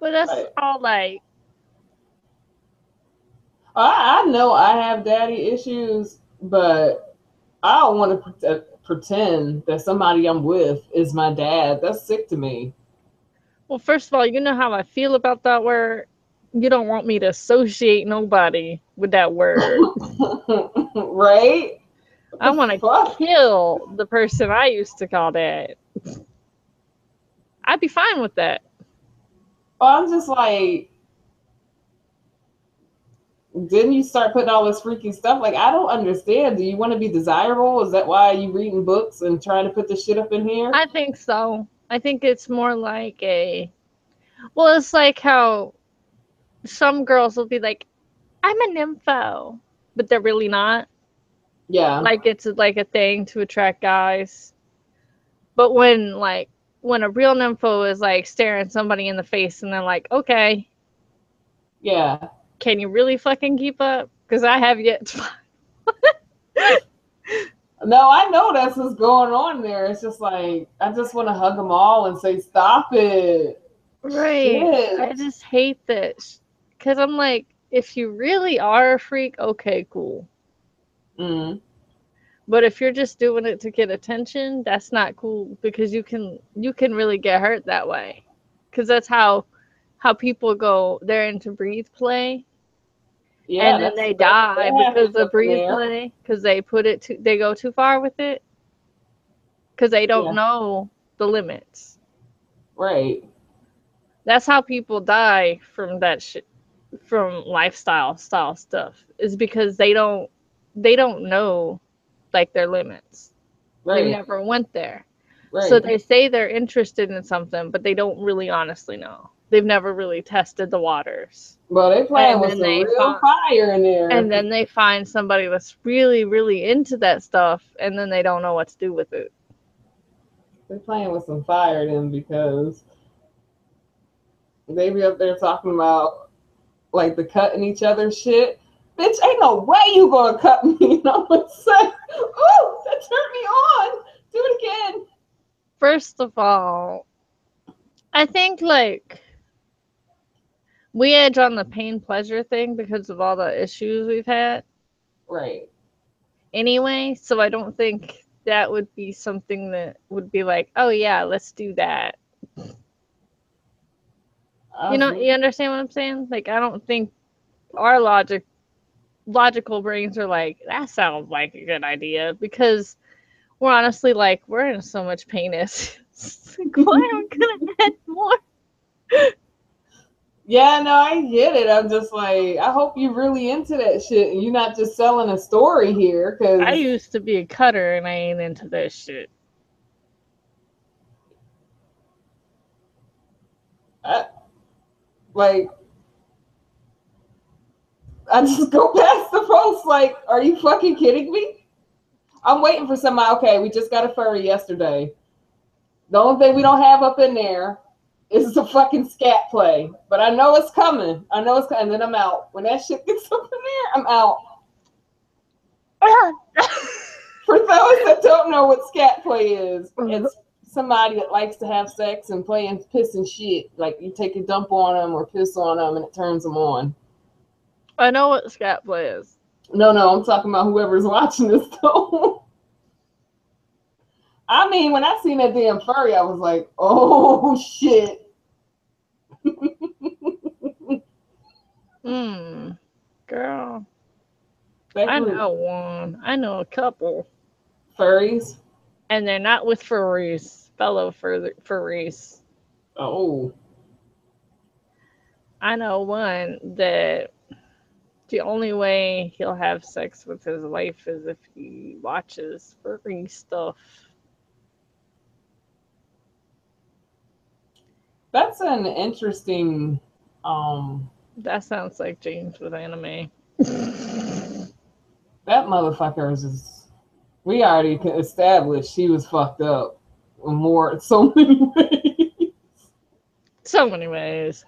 Speaker 1: But that's all like
Speaker 2: I know I have daddy issues, but I don't want to pretend that somebody I'm with is my dad. That's sick to me.
Speaker 1: Well, first of all, you know how I feel about that word. You don't want me to associate nobody with that word.
Speaker 2: Right? What
Speaker 1: I
Speaker 2: the
Speaker 1: want to
Speaker 2: fuck?
Speaker 1: kill the person I used to call dad. I'd be fine with that.
Speaker 2: I'm just like, didn't you start putting all this freaky stuff? Like, I don't understand. Do you want to be desirable? Is that why you reading books and trying to put this shit up in here?
Speaker 1: I think so. I think it's more like a. Well, it's like how some girls will be like, I'm a nympho, but they're really not.
Speaker 2: Yeah.
Speaker 1: Like it's like a thing to attract guys. But when a real nympho is like staring somebody in the face and they're like, okay,
Speaker 2: Yeah.
Speaker 1: can you really fucking keep up? Because I have yet to
Speaker 2: No, I know that's what's going on there. It's just like, I just want to hug them all and say, stop it.
Speaker 1: Right. I
Speaker 2: Shit.
Speaker 1: just hate this. Because I'm like, if you really are a freak, okay, cool.
Speaker 2: Mm.
Speaker 1: But if you're just doing it to get attention, that's not cool because you can really get hurt that way. Because that's how people go. They're into breathe play,
Speaker 2: Yeah,
Speaker 1: and then they
Speaker 2: that
Speaker 1: die because
Speaker 2: happens
Speaker 1: of
Speaker 2: up in
Speaker 1: breathe
Speaker 2: there.
Speaker 1: play because they go too far with it because they don't
Speaker 2: Yeah.
Speaker 1: know the limits.
Speaker 2: Right.
Speaker 1: That's how people die from that shit, from lifestyle style stuff. Is because they don't know like their limits. They've
Speaker 2: Right.
Speaker 1: never went there. So
Speaker 2: Right.
Speaker 1: they say they're interested in something, but they don't really honestly know. They've never really tested the waters.
Speaker 2: Well, they playing
Speaker 1: And
Speaker 2: with
Speaker 1: then
Speaker 2: some
Speaker 1: they
Speaker 2: real
Speaker 1: find
Speaker 2: fire in
Speaker 1: and
Speaker 2: there.
Speaker 1: then they find somebody that's really, really into that stuff, and then they don't know what to do with it.
Speaker 2: They're playing with some fire then because they be up there talking about like the cutting each other shit. Bitch, ain't no way you gonna cut me. And I'm gonna say, oh, that turned me on. Do it again.
Speaker 1: First of all, I think like we edge on the pain pleasure thing because of all the issues we've had
Speaker 2: Right.
Speaker 1: anyway. So I don't think that would be something that would be like, oh yeah, let's do that. You understand what I'm saying? Like I don't think our logical brains are like, that sounds like a good idea because we're honestly like, we're in so much pain as like, why are we gonna add more?
Speaker 2: Yeah, no, I get it. I'm just like, I hope you're really into that shit and you're not just selling a story here
Speaker 1: I
Speaker 2: because,
Speaker 1: used to be a cutter and I ain't into this shit.
Speaker 2: like, I just go past the post like, are you fucking kidding me? I'm waiting for somebody. Okay, we just got a furry yesterday. The only thing we don't have up in there is the fucking scat play. But I know it's coming. I know it's coming. And then I'm out. When that shit gets up in there, I'm out. For those that don't know what scat play is, it's somebody that likes to have sex and play and piss and shit. Like you take a dump on them or piss on them and it turns them on.
Speaker 1: I know what scat play is.
Speaker 2: No, I'm talking about whoever's watching this though. I mean, when I seen that damn furry, I was like, oh shit.
Speaker 1: Girl.
Speaker 2: That
Speaker 1: I
Speaker 2: group
Speaker 1: know one. I know a couple.
Speaker 2: furries.
Speaker 1: And they're not with furries, fellow furries.
Speaker 2: Oh.
Speaker 1: I know one that the only way he'll have sex with his wife is if he watches furry stuff.
Speaker 2: That's an interesting
Speaker 1: That sounds like James with anime.
Speaker 2: that motherfucker is just, we already established she was fucked up in more so many ways.
Speaker 1: So many ways.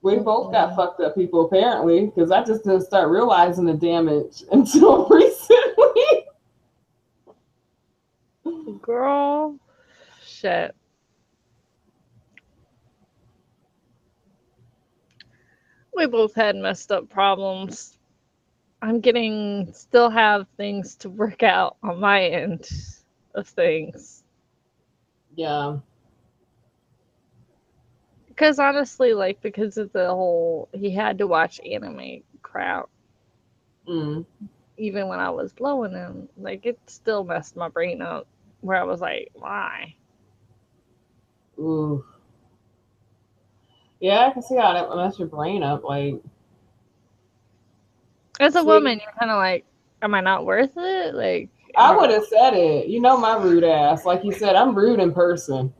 Speaker 2: We both got fucked up people apparently, because I just didn't start realizing the damage until recently.
Speaker 1: Girl, shit. We both had messed up problems. Still have things to work out on my end of things.
Speaker 2: Yeah.
Speaker 1: Because honestly, like, because of the whole, he had to watch anime crap.
Speaker 2: Mm.
Speaker 1: Even when I was blowing him, like, it still messed my brain up. Where I was like, why?
Speaker 2: Ooh. Yeah, I can see how that messed your brain up. Like,
Speaker 1: As a
Speaker 2: see,
Speaker 1: woman, you're kind of like, am I not worth it? Like,
Speaker 2: I would have said it. You know my rude ass. Like you said, I'm rude in person.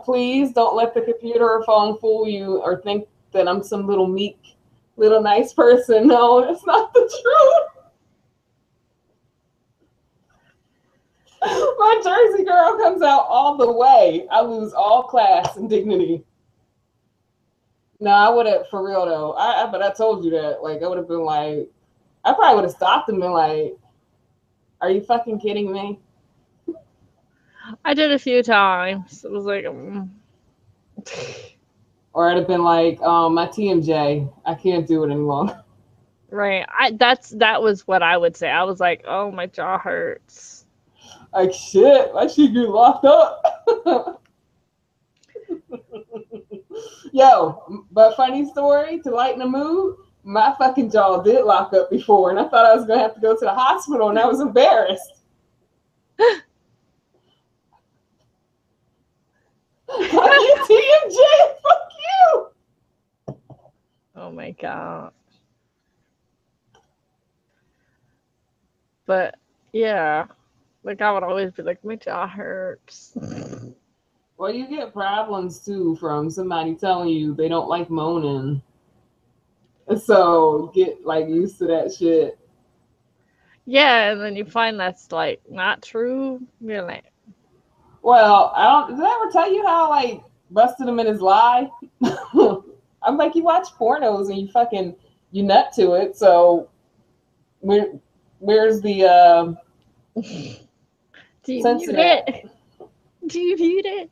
Speaker 2: Please don't let the computer or phone fool you or think that I'm some little meek, little nice person. No, that's not the truth. My Jersey girl comes out all the way. I lose all class and dignity. No, I would have, for real though. But I told you that. Like, I would have been like, I probably would have stopped and been like, "Are you fucking kidding me?"
Speaker 1: I did a few times. It was like,
Speaker 2: Or I'd have been like, "My TMJ, I can't do it anymore."
Speaker 1: right. That was what I would say. I was like, oh, my jaw hurts.
Speaker 2: Like shit, my shit get locked up. Yo, but funny story to lighten the mood, my fucking jaw did lock up before, and I thought I was gonna have to go to the hospital, and I was embarrassed. Fuck you, TMJ. Fuck you.
Speaker 1: Oh my god. But yeah, like I would always be like, my jaw hurts.
Speaker 2: Well, you get problems too from somebody telling you they don't like moaning. So get like used to that shit.
Speaker 1: Yeah, and then you find that's like not true. You're like,
Speaker 2: Well, I don't. Did I ever tell you how I like busted him in his lie? I'm like, you watch pornos and you nut to it. So where's the
Speaker 1: do you
Speaker 2: sense
Speaker 1: mute
Speaker 2: in that?
Speaker 1: it? Do you mute it?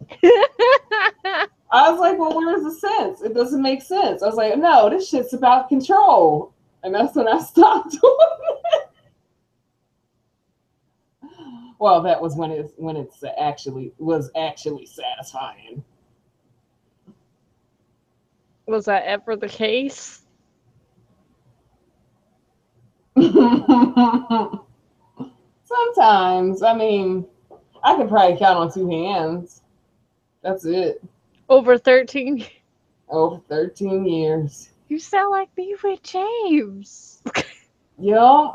Speaker 2: I was like, well, where's the sense? It doesn't make sense. I was like, no, this shit's about control, and that's when I stopped doing it. Well, that was when it's actually satisfying.
Speaker 1: Was that ever the case?
Speaker 2: Sometimes, I mean, I could probably count on two hands. That's it.
Speaker 1: Over 13?
Speaker 2: Over 13 years.
Speaker 1: You sound like me with James.
Speaker 2: Yep.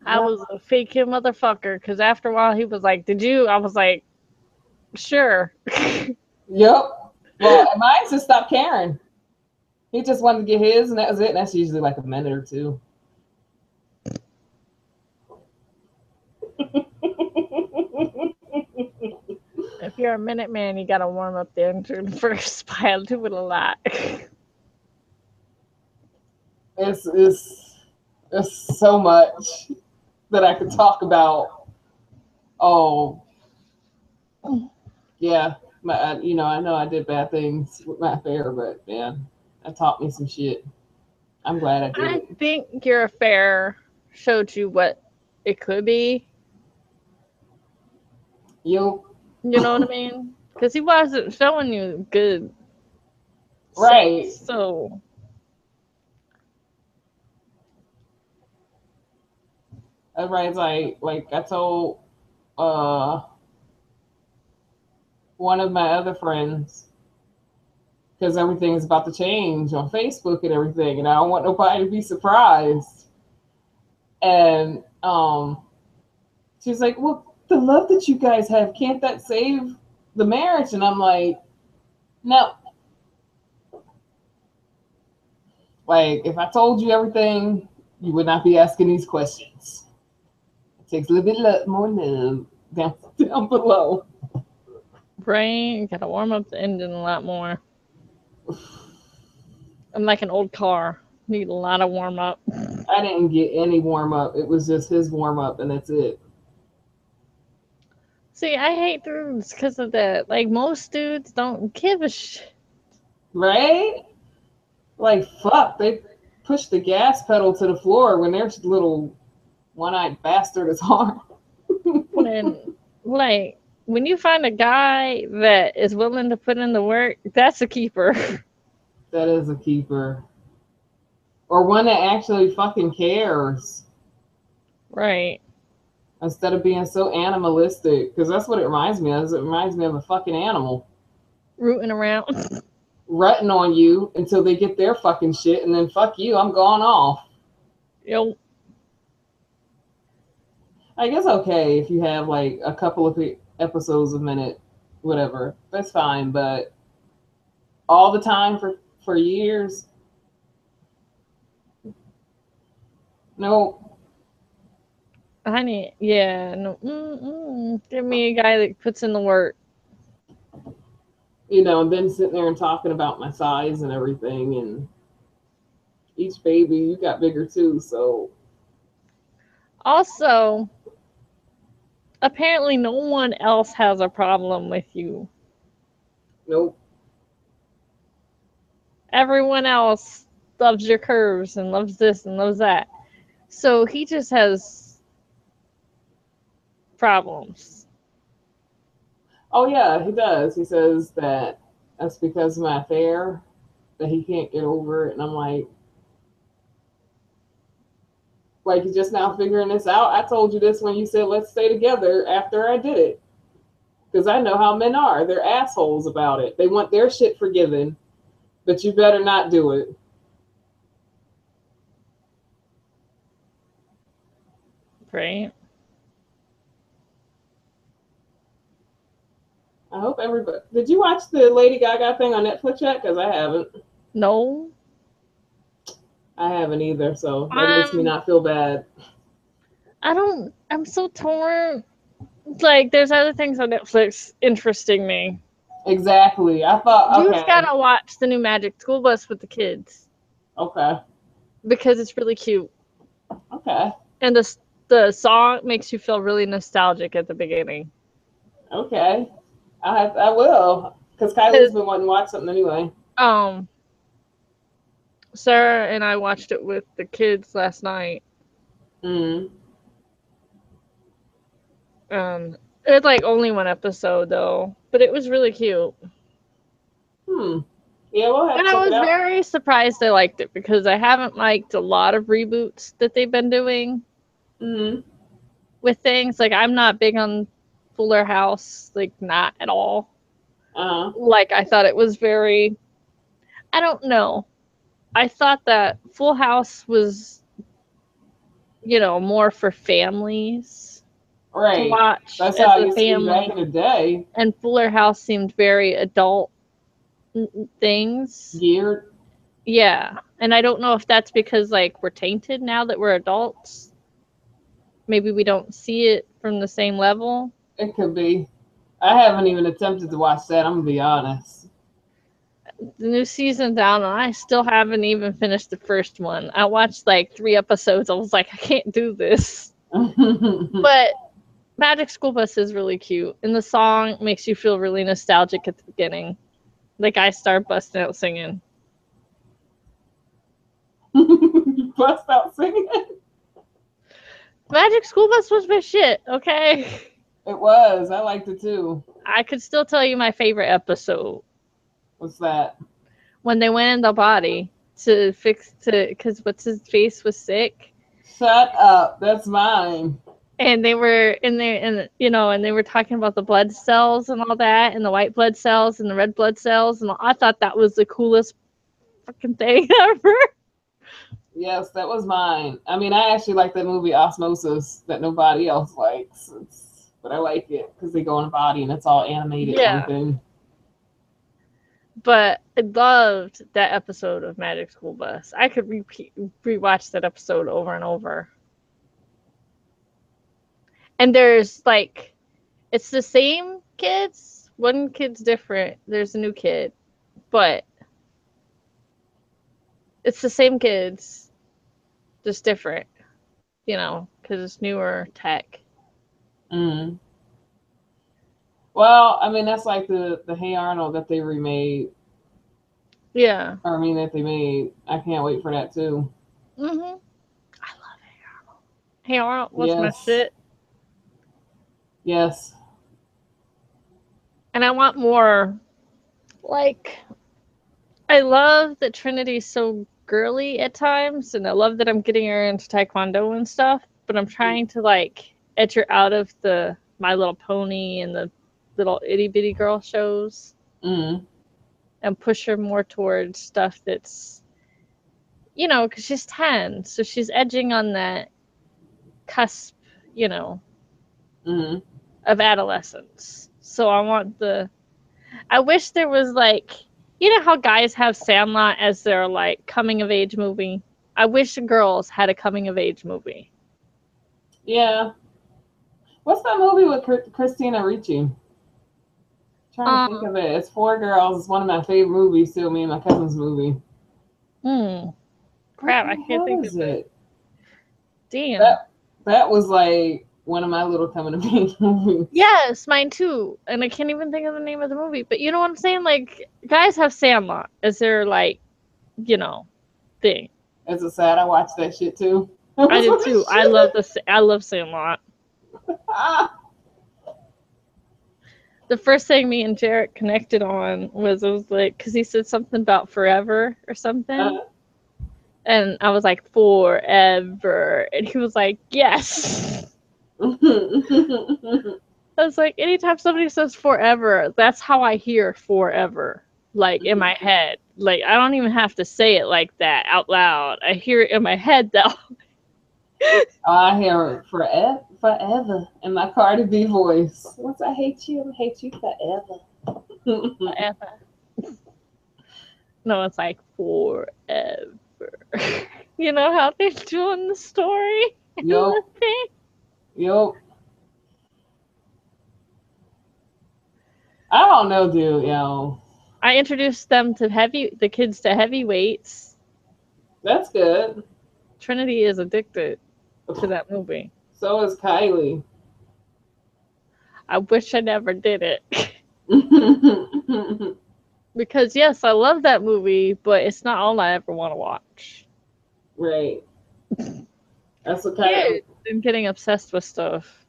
Speaker 1: I was a fake him motherfucker because after a while he was like, did you? I was like, sure.
Speaker 2: Yep. Well, mine just stopped caring. He just wanted to get his, and that was it. And that's usually like a minute or two.
Speaker 1: If you're a minute man, you gotta warm up the engine first by doing a lot.
Speaker 2: It's so much that I could talk about. Oh, yeah. I know I did bad things with my affair, but man, that taught me some shit. I'm glad I did
Speaker 1: I
Speaker 2: it.
Speaker 1: think your affair showed you what it could be.
Speaker 2: You
Speaker 1: You know what I mean? Because he wasn't showing you good
Speaker 2: right.
Speaker 1: sex, so
Speaker 2: Everybody's like I told uh one of my other friends, because everything is about to change on Facebook and everything, and I don't want nobody to be surprised. And she's like, well, the love that you guys have, can't that save the marriage? And I'm like, no. Like, if I told you everything, you would not be asking these questions. It takes a little bit more love down below.
Speaker 1: brain, you gotta warm up the engine a lot more. I'm like an old car. Need a lot of warm up.
Speaker 2: I didn't get any warm up. It was just his warm up, and that's it.
Speaker 1: See, I hate dudes because of that. Like, most dudes don't give a shit.
Speaker 2: Right? Like, fuck, they push the gas pedal to the floor when their little one-eyed bastard is hard.
Speaker 1: When, like, when you find a guy that is willing to put in the work, that's a keeper.
Speaker 2: That is a keeper. Or one that actually fucking cares
Speaker 1: Right.
Speaker 2: instead of being so animalistic. Because that's what it reminds me of. It reminds me of a fucking animal
Speaker 1: Rooting around.
Speaker 2: rutting on you until they get their fucking shit, and then fuck you, I'm gone off.
Speaker 1: Yo.
Speaker 2: I guess okay if you have like a couple of episodes a minute, whatever. That's fine, but all the time for years, no.
Speaker 1: Yeah, no. Give me a guy that puts in the work.
Speaker 2: You know, and then sitting there and talking about my size and everything, and each baby you got bigger too, so
Speaker 1: Also, apparently no one else has a problem with you.
Speaker 2: nope.
Speaker 1: Everyone else loves your curves and loves this and loves that. So he just has problems.
Speaker 2: Oh yeah, he does. He says that that's because of my affair that he can't get over it, and I'm like you're just now figuring this out. I told you this when you said let's stay together after I did it. Because I know how men are. They're assholes about it. They want their shit forgiven, but you better not do it.
Speaker 1: Right?
Speaker 2: I hope everybody. Did you watch the Lady Gaga thing on Netflix yet? Because I haven't.
Speaker 1: No.
Speaker 2: I haven't either, so that makes me
Speaker 1: Um,
Speaker 2: not feel bad.
Speaker 1: I'm so torn. Like, there's other things on Netflix interesting me.
Speaker 2: Exactly. I thought,
Speaker 1: You've
Speaker 2: okay,
Speaker 1: gotta watch the new Magic School Bus with the kids
Speaker 2: okay,
Speaker 1: because it's really cute.
Speaker 2: okay,
Speaker 1: And the song makes you feel really nostalgic at the beginning.
Speaker 2: okay. I will, because Kylie's
Speaker 1: 'Cause,
Speaker 2: been wanting to watch something anyway.
Speaker 1: um, Sarah and I watched it with the kids last night.
Speaker 2: Mm.
Speaker 1: It was like only one episode though, but it was really cute.
Speaker 2: Hmm. Yeah, we'll have
Speaker 1: And
Speaker 2: to check
Speaker 1: I
Speaker 2: it
Speaker 1: was
Speaker 2: out.
Speaker 1: very surprised I liked it because I haven't liked a lot of reboots that they've been doing
Speaker 2: Mm.
Speaker 1: with things. Like, I'm not big on Fuller House, like, not at all.
Speaker 2: Uh.
Speaker 1: Like, I thought it was very, I don't know. I thought that Full House was, more for families to
Speaker 2: Right.
Speaker 1: watch
Speaker 2: That's
Speaker 1: as
Speaker 2: how it
Speaker 1: a
Speaker 2: used to be back
Speaker 1: family.
Speaker 2: in the day.
Speaker 1: And Fuller House seemed very adult things.
Speaker 2: Geared.
Speaker 1: Yeah. And I don't know if that's because, like, we're tainted now that we're adults. Maybe we don't see it from the same level.
Speaker 2: It could be. I haven't even attempted to watch that. I'm gonna be honest.
Speaker 1: The new season's out, and I still haven't even finished the first one. I watched like 3 episodes. I was like, I can't do this. But Magic School Bus is really cute, and the song makes you feel really nostalgic at the beginning. Like, I start busting out singing.
Speaker 2: You bust out singing.
Speaker 1: Magic School Bus was my shit, okay?
Speaker 2: It was. I liked it too.
Speaker 1: I could still tell you my favorite episode.
Speaker 2: What's that?
Speaker 1: When they went in the body because what's his face was sick.
Speaker 2: Shut up. That's mine.
Speaker 1: And they were in there, and they were talking about the blood cells and all that, and the white blood cells and the red blood cells, and I thought that was the coolest fucking thing ever.
Speaker 2: Yes, that was mine. I mean, I actually like that movie Osmosis that nobody else likes. But I like it because they go in a body and it's all animated and
Speaker 1: Yeah,
Speaker 2: everything.
Speaker 1: but I loved that episode of Magic School Bus. I could rewatch that episode over and over. And there's like, it's the same kids. One kid's different. There's a new kid, but it's the same kids, just different. Because it's newer tech.
Speaker 2: Mm. Well, I mean, that's like the Hey Arnold that they remade.
Speaker 1: Yeah.
Speaker 2: I mean, that they made. I can't wait for that too.
Speaker 1: I love Hey Arnold. Hey Arnold was my
Speaker 2: Yes,
Speaker 1: shit.
Speaker 2: yes.
Speaker 1: And I want more. Like, I love that Trinity's so girly at times, and I love that I'm getting her into Taekwondo and stuff, but I'm trying to, like, edge her out of the My Little Pony and the little itty bitty girl shows
Speaker 2: Mm,
Speaker 1: and push her more towards stuff that's, because she's 10, so she's edging on that cusp, you know,
Speaker 2: mm.
Speaker 1: of adolescence. So I wish there was, like, how guys have Sandlot as their, like, coming of age movie? I wish girls had a coming of age movie.
Speaker 2: Yeah. What's that movie with Christina Ricci? Trying to think
Speaker 1: Um,
Speaker 2: of it. It's Four Girls. It's one of my favorite movies. Still, me and my cousin's movie.
Speaker 1: hmm,
Speaker 2: What
Speaker 1: crap, I
Speaker 2: the
Speaker 1: can't
Speaker 2: hell
Speaker 1: think
Speaker 2: is
Speaker 1: of it.
Speaker 2: it?
Speaker 1: Damn.
Speaker 2: That was like one of my little coming of age movies.
Speaker 1: Yes, mine too. And I can't even think of the name of the movie. But you know what I'm saying? Like, guys have Sandlot as their, like, thing.
Speaker 2: It's a sad. I watched that shit too. It
Speaker 1: I
Speaker 2: was
Speaker 1: did
Speaker 2: what
Speaker 1: too.
Speaker 2: shit.
Speaker 1: I love Sandlot.
Speaker 2: Ah.
Speaker 1: The first thing me and Jarrett connected on was, it was like, because he said something about forever or something. And I was like, forever. And he was like, yes. I was like, anytime somebody says forever, that's how I hear forever. Like, in my head. Like, I don't even have to say it like that out loud. I hear it in my head, though.
Speaker 2: I hear it forever in my Cardi B voice. Once I hate you forever.
Speaker 1: Forever. No, it's like, forever. You know how they're doing the story? And
Speaker 2: Yup,
Speaker 1: the thing?
Speaker 2: yup. I don't know, dude.
Speaker 1: I introduced the kids to heavyweights.
Speaker 2: That's good.
Speaker 1: Trinity is addicted to that movie.
Speaker 2: So is Kylie.
Speaker 1: I wish I never did it. Because, yes, I love that movie, but it's not all I ever want to watch.
Speaker 2: Right. That's what Kylie.
Speaker 1: Kids and getting obsessed with stuff.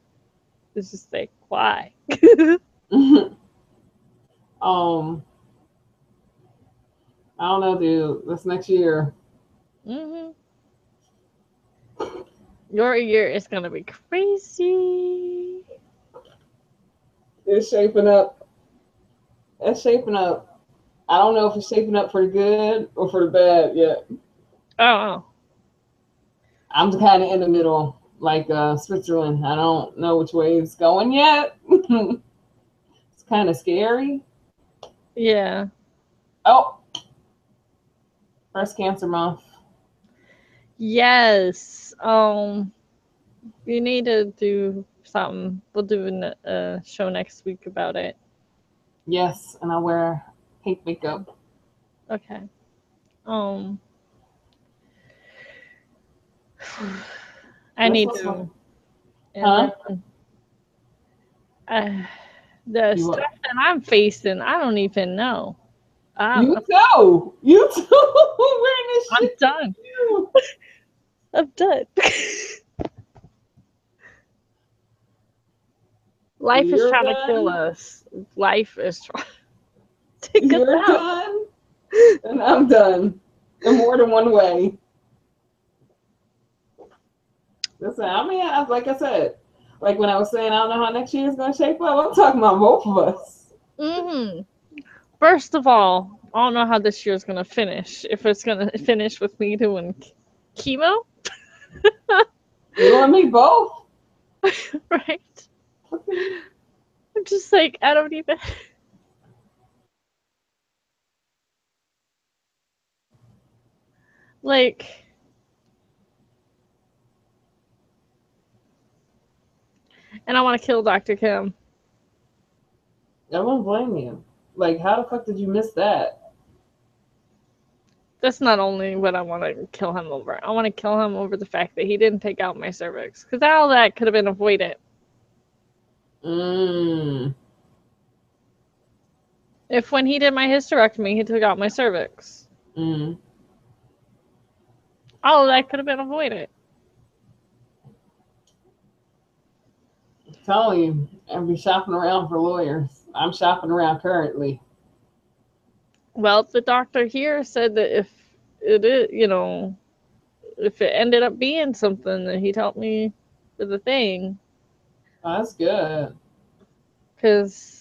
Speaker 1: It's just like, why?
Speaker 2: um, I don't know, dude. That's next year.
Speaker 1: hmm Your year is going to be crazy.
Speaker 2: It's shaping up. It's shaping up. I don't know if it's shaping up for the good or for the bad yet.
Speaker 1: Oh,
Speaker 2: I'm kind of in the middle, like Switzerland. I don't know which way it's going yet. It's kind of scary.
Speaker 1: yeah.
Speaker 2: Oh, breast cancer month.
Speaker 1: Yes. We need to do something. We'll do a show next week about it.
Speaker 2: Yes, and I wear pink makeup.
Speaker 1: Okay. Um, I
Speaker 2: This
Speaker 1: need
Speaker 2: was fun.
Speaker 1: to. And
Speaker 2: Huh?
Speaker 1: then the
Speaker 2: You
Speaker 1: stuff
Speaker 2: what?
Speaker 1: that I'm facing, I don't even know. I'm
Speaker 2: You too. You too. Wearing this
Speaker 1: I'm
Speaker 2: shit
Speaker 1: done.
Speaker 2: too.
Speaker 1: I'm done. Life is
Speaker 2: You're
Speaker 1: trying to kill
Speaker 2: done.
Speaker 1: us. Life is trying to take us
Speaker 2: You're
Speaker 1: out.
Speaker 2: done. And I'm done. In more than one way. Listen, I mean, like I said, like when I was saying, I don't know how next year is going to shape up. I'm talking about both of us.
Speaker 1: First of all, I don't know how this year's gonna finish. If it's gonna finish with me doing chemo,
Speaker 2: You and me both.
Speaker 1: right? I'm just like, I don't even. Like, and I want to kill Dr. Kim.
Speaker 2: I won't blame you. Like, how the fuck did you miss that?
Speaker 1: That's not only what I want to kill him over. I want to kill him over the fact that he didn't take out my cervix, because all that could have been avoided.
Speaker 2: Mm.
Speaker 1: If when he did my hysterectomy, he took out my cervix,
Speaker 2: Mm.
Speaker 1: all of that could have been avoided.
Speaker 2: I'm telling you, I'll be shopping around for lawyers. I'm shopping around currently.
Speaker 1: Well, the doctor here said that if it is, if it ended up being something, that he'd help me with the thing.
Speaker 2: Oh, that's good.
Speaker 1: Because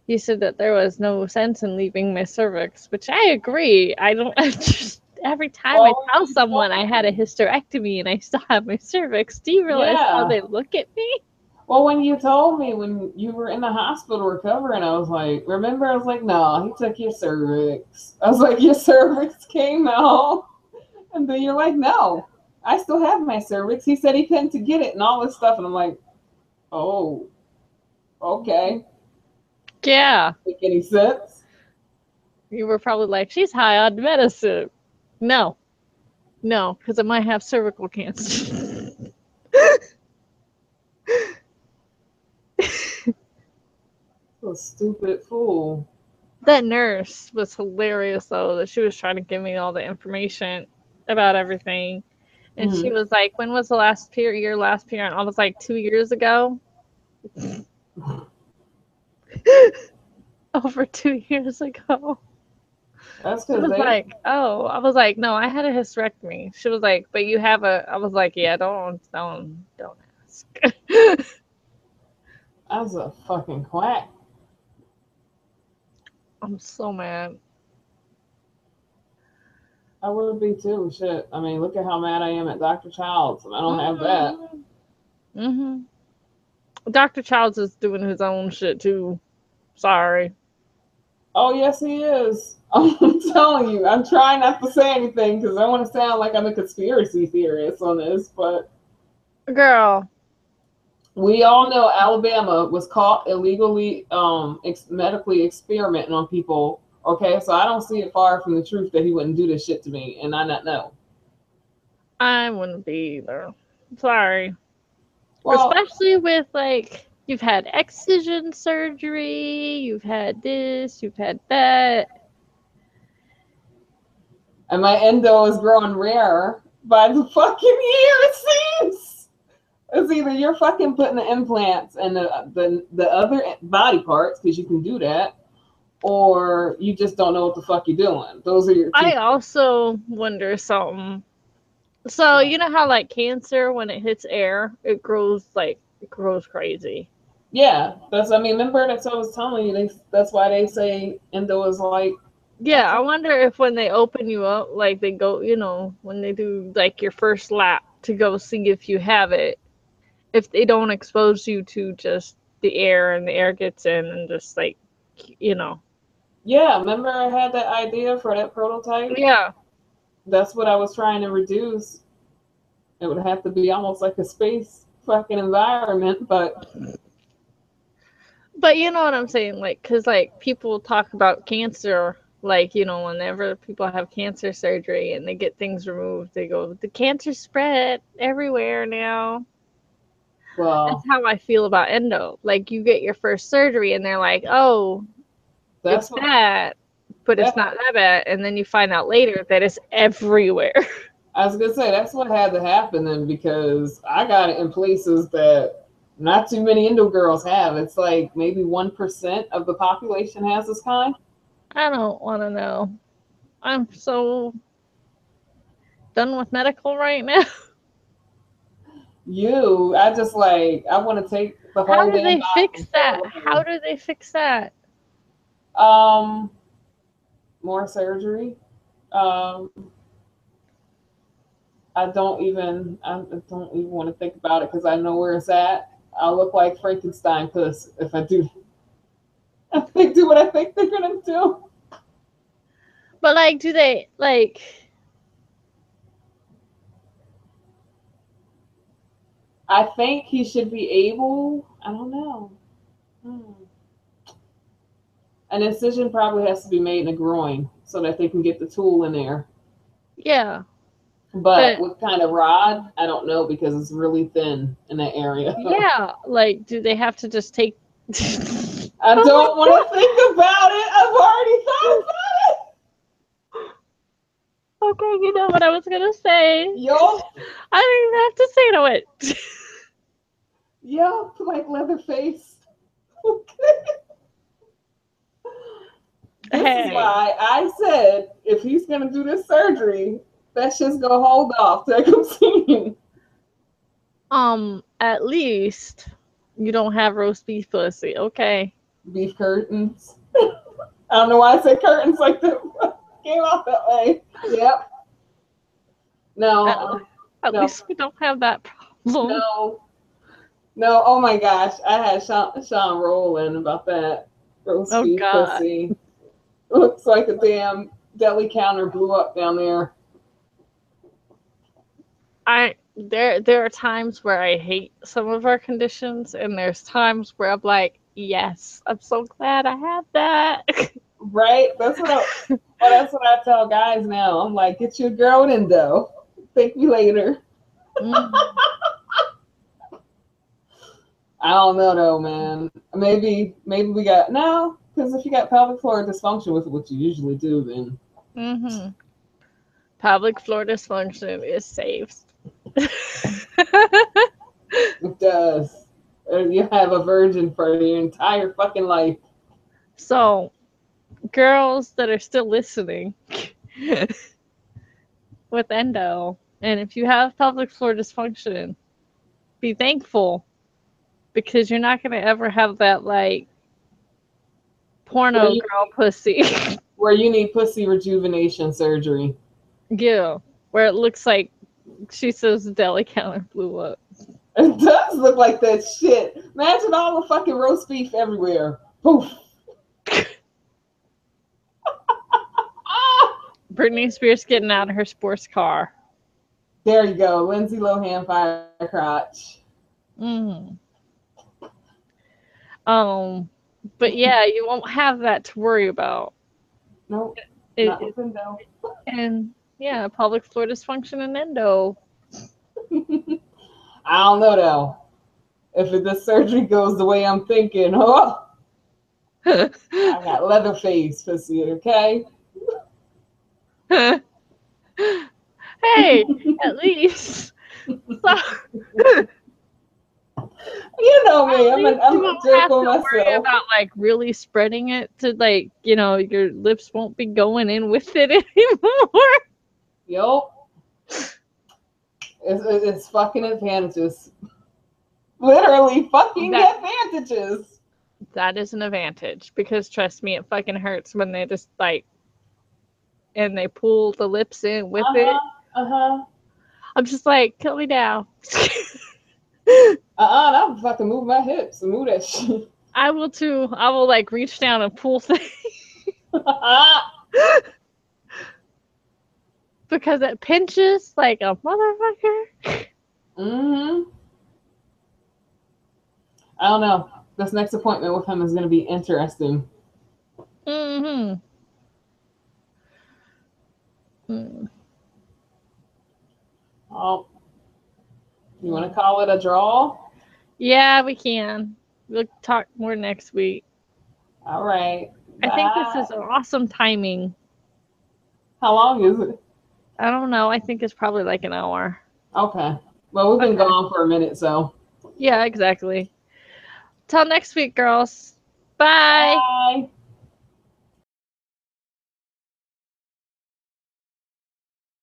Speaker 1: he said that there was no sense in leaving my cervix, which I agree. I don't just every time I tell someone I had a hysterectomy and I still have my cervix, do you realize how they look at me?
Speaker 2: Well, when you told me when you were in the hospital recovering, I was like, remember? I was like, no, he took your cervix. I was like, your cervix came out. And then you're like, no, I still have my cervix. He said he couldn't to get it and all this stuff. And I'm like, oh, okay.
Speaker 1: Yeah.
Speaker 2: Make any sense?
Speaker 1: You were probably like, she's high on medicine. No, because I might have cervical cancer.
Speaker 2: A stupid fool.
Speaker 1: That nurse was hilarious, though, that she was trying to give me all the information about everything. And she was like, when was the last period, your last period? I was like, 2 years ago. Over 2 years ago.
Speaker 2: That's
Speaker 1: She was
Speaker 2: because
Speaker 1: like, oh, I was like, no, I had a hysterectomy. She was like, but you have I was like, yeah, don't ask.
Speaker 2: I was a fucking quack.
Speaker 1: I'm so mad.
Speaker 2: I would be too. Shit. I mean, look at how mad I am at Dr. Childs, and I don't have that.
Speaker 1: Dr. Childs is doing his own shit too. Sorry.
Speaker 2: Oh, yes, he is. I'm telling you, I'm trying not to say anything because I want to sound like I'm a conspiracy theorist on this, but
Speaker 1: girl,
Speaker 2: we all know Alabama was caught illegally medically experimenting on people. Okay, so I don't see it far from the truth that he wouldn't do this shit to me, and I not know.
Speaker 1: I wouldn't be either. Sorry. Well, especially with like, you've had excision surgery, you've had this, you've had that.
Speaker 2: And my endo is growing rarer by the fucking year, it seems. It's either you're fucking putting the implants and the other body parts, because you can do that, or you just don't know what the fuck you're doing. Those are your two.
Speaker 1: I also wonder something. So, you know how like cancer, when it hits air, it grows crazy.
Speaker 2: Yeah, remember that's what I was telling you. That's why they say endo is like.
Speaker 1: Yeah, I wonder if when they open you up, like they go, when they do like your first lap to go see if you have it, if they don't expose you to just the air and the air gets in and just like,
Speaker 2: Yeah, remember I had that idea for that prototype?
Speaker 1: Yeah.
Speaker 2: That's what I was trying to reduce. It would have to be almost like a space fucking environment, but
Speaker 1: you know what I'm saying? Like, because like people talk about cancer, like, whenever people have cancer surgery and they get things removed, they go, the cancer spread everywhere now. Well, that's how I feel about endo. Like, you get your first surgery and they're like, oh, it's bad, but it's not that bad. And then you find out later that it's everywhere.
Speaker 2: I was gonna say that's what had to happen then, because I got it in places that not too many endo girls have. It's like maybe 1% of the population has this kind.
Speaker 1: I don't want to know. I'm so done with medical right now.
Speaker 2: I want to take the whole.
Speaker 1: How do they fix that? How do they fix that?
Speaker 2: More surgery. I don't even want to think about it because I know where it's at. I'll look like Frankenstein puss if I do. If they do what I think they're gonna do.
Speaker 1: But like, do they like?
Speaker 2: I think he should be able. I don't know. An incision probably has to be made in the groin so that they can get the tool in there.
Speaker 1: Yeah.
Speaker 2: But what kind of rod? I don't know, because it's really thin in that area.
Speaker 1: Yeah, like, do they have to just take?
Speaker 2: I don't want to think about it. I've already thought about it.
Speaker 1: Okay, you know what I was gonna say.
Speaker 2: Yo,
Speaker 1: I didn't even have to say to it.
Speaker 2: yo, like Leatherface. Okay. This is why I said if he's gonna do this surgery, that shit's gonna hold off till I come see him.
Speaker 1: At least you don't have roast beef pussy, okay?
Speaker 2: Beef curtains. I don't know why I said curtains like that. Came out that way. Yep. No.
Speaker 1: At least we don't have that problem.
Speaker 2: No. Oh my gosh. I had Sean rolling about that roast beef pussy. Looks like a damn deli counter blew up down there.
Speaker 1: There are times where I hate some of our conditions, and there's times where I'm like, yes, I'm so glad I have that.
Speaker 2: Right? That's what I tell guys now. I'm like, get your girl in though. Thank you later. Mm-hmm. I don't know though, man. Maybe we got no, because if you got pelvic floor dysfunction with what you usually do, then
Speaker 1: pelvic floor dysfunction is saved.
Speaker 2: It does. You have a virgin for your entire fucking life.
Speaker 1: So, girls that are still listening with endo, and if you have pelvic floor dysfunction, be thankful, because you're not going to ever have that like porno girl pussy
Speaker 2: where you need pussy rejuvenation surgery.
Speaker 1: Yeah, where it looks like she says the deli counter blew up.
Speaker 2: It does look like that shit. Imagine all the fucking roast beef everywhere. Poof.
Speaker 1: Britney Spears getting out of her sports car.
Speaker 2: There you go. Lindsay Lohan fire crotch.
Speaker 1: But yeah, you won't have that to worry about.
Speaker 2: Nope. Not with endo.
Speaker 1: And yeah, pelvic floor dysfunction and endo.
Speaker 2: I don't know though. If this surgery goes the way I'm thinking, I got Leatherface pussy, okay?
Speaker 1: Hey, at least.
Speaker 2: You know me, I'm a jerk on myself.
Speaker 1: Worry about like really spreading it to like, your lips won't be going in with it anymore.
Speaker 2: Yup. It's fucking advantages. Literally fucking advantages.
Speaker 1: That is an advantage, because trust me, it fucking hurts when they just like, and they pull the lips in with it. I'm just like, kill me now.
Speaker 2: I'll fucking move my hips and move that shit.
Speaker 1: I will too. I will like reach down and pull things. Because it pinches like a motherfucker.
Speaker 2: I don't know. This next appointment with him is going to be interesting.
Speaker 1: Well,
Speaker 2: you want to call it a draw?
Speaker 1: Yeah, we can. We'll talk more next week.
Speaker 2: All right.
Speaker 1: Bye. I think this is an awesome timing.
Speaker 2: How long is it?
Speaker 1: I don't know. I think it's probably like an hour.
Speaker 2: Okay. Well, we've been gone for a minute, so.
Speaker 1: Yeah, exactly. Till next week, girls. Bye.
Speaker 2: Bye.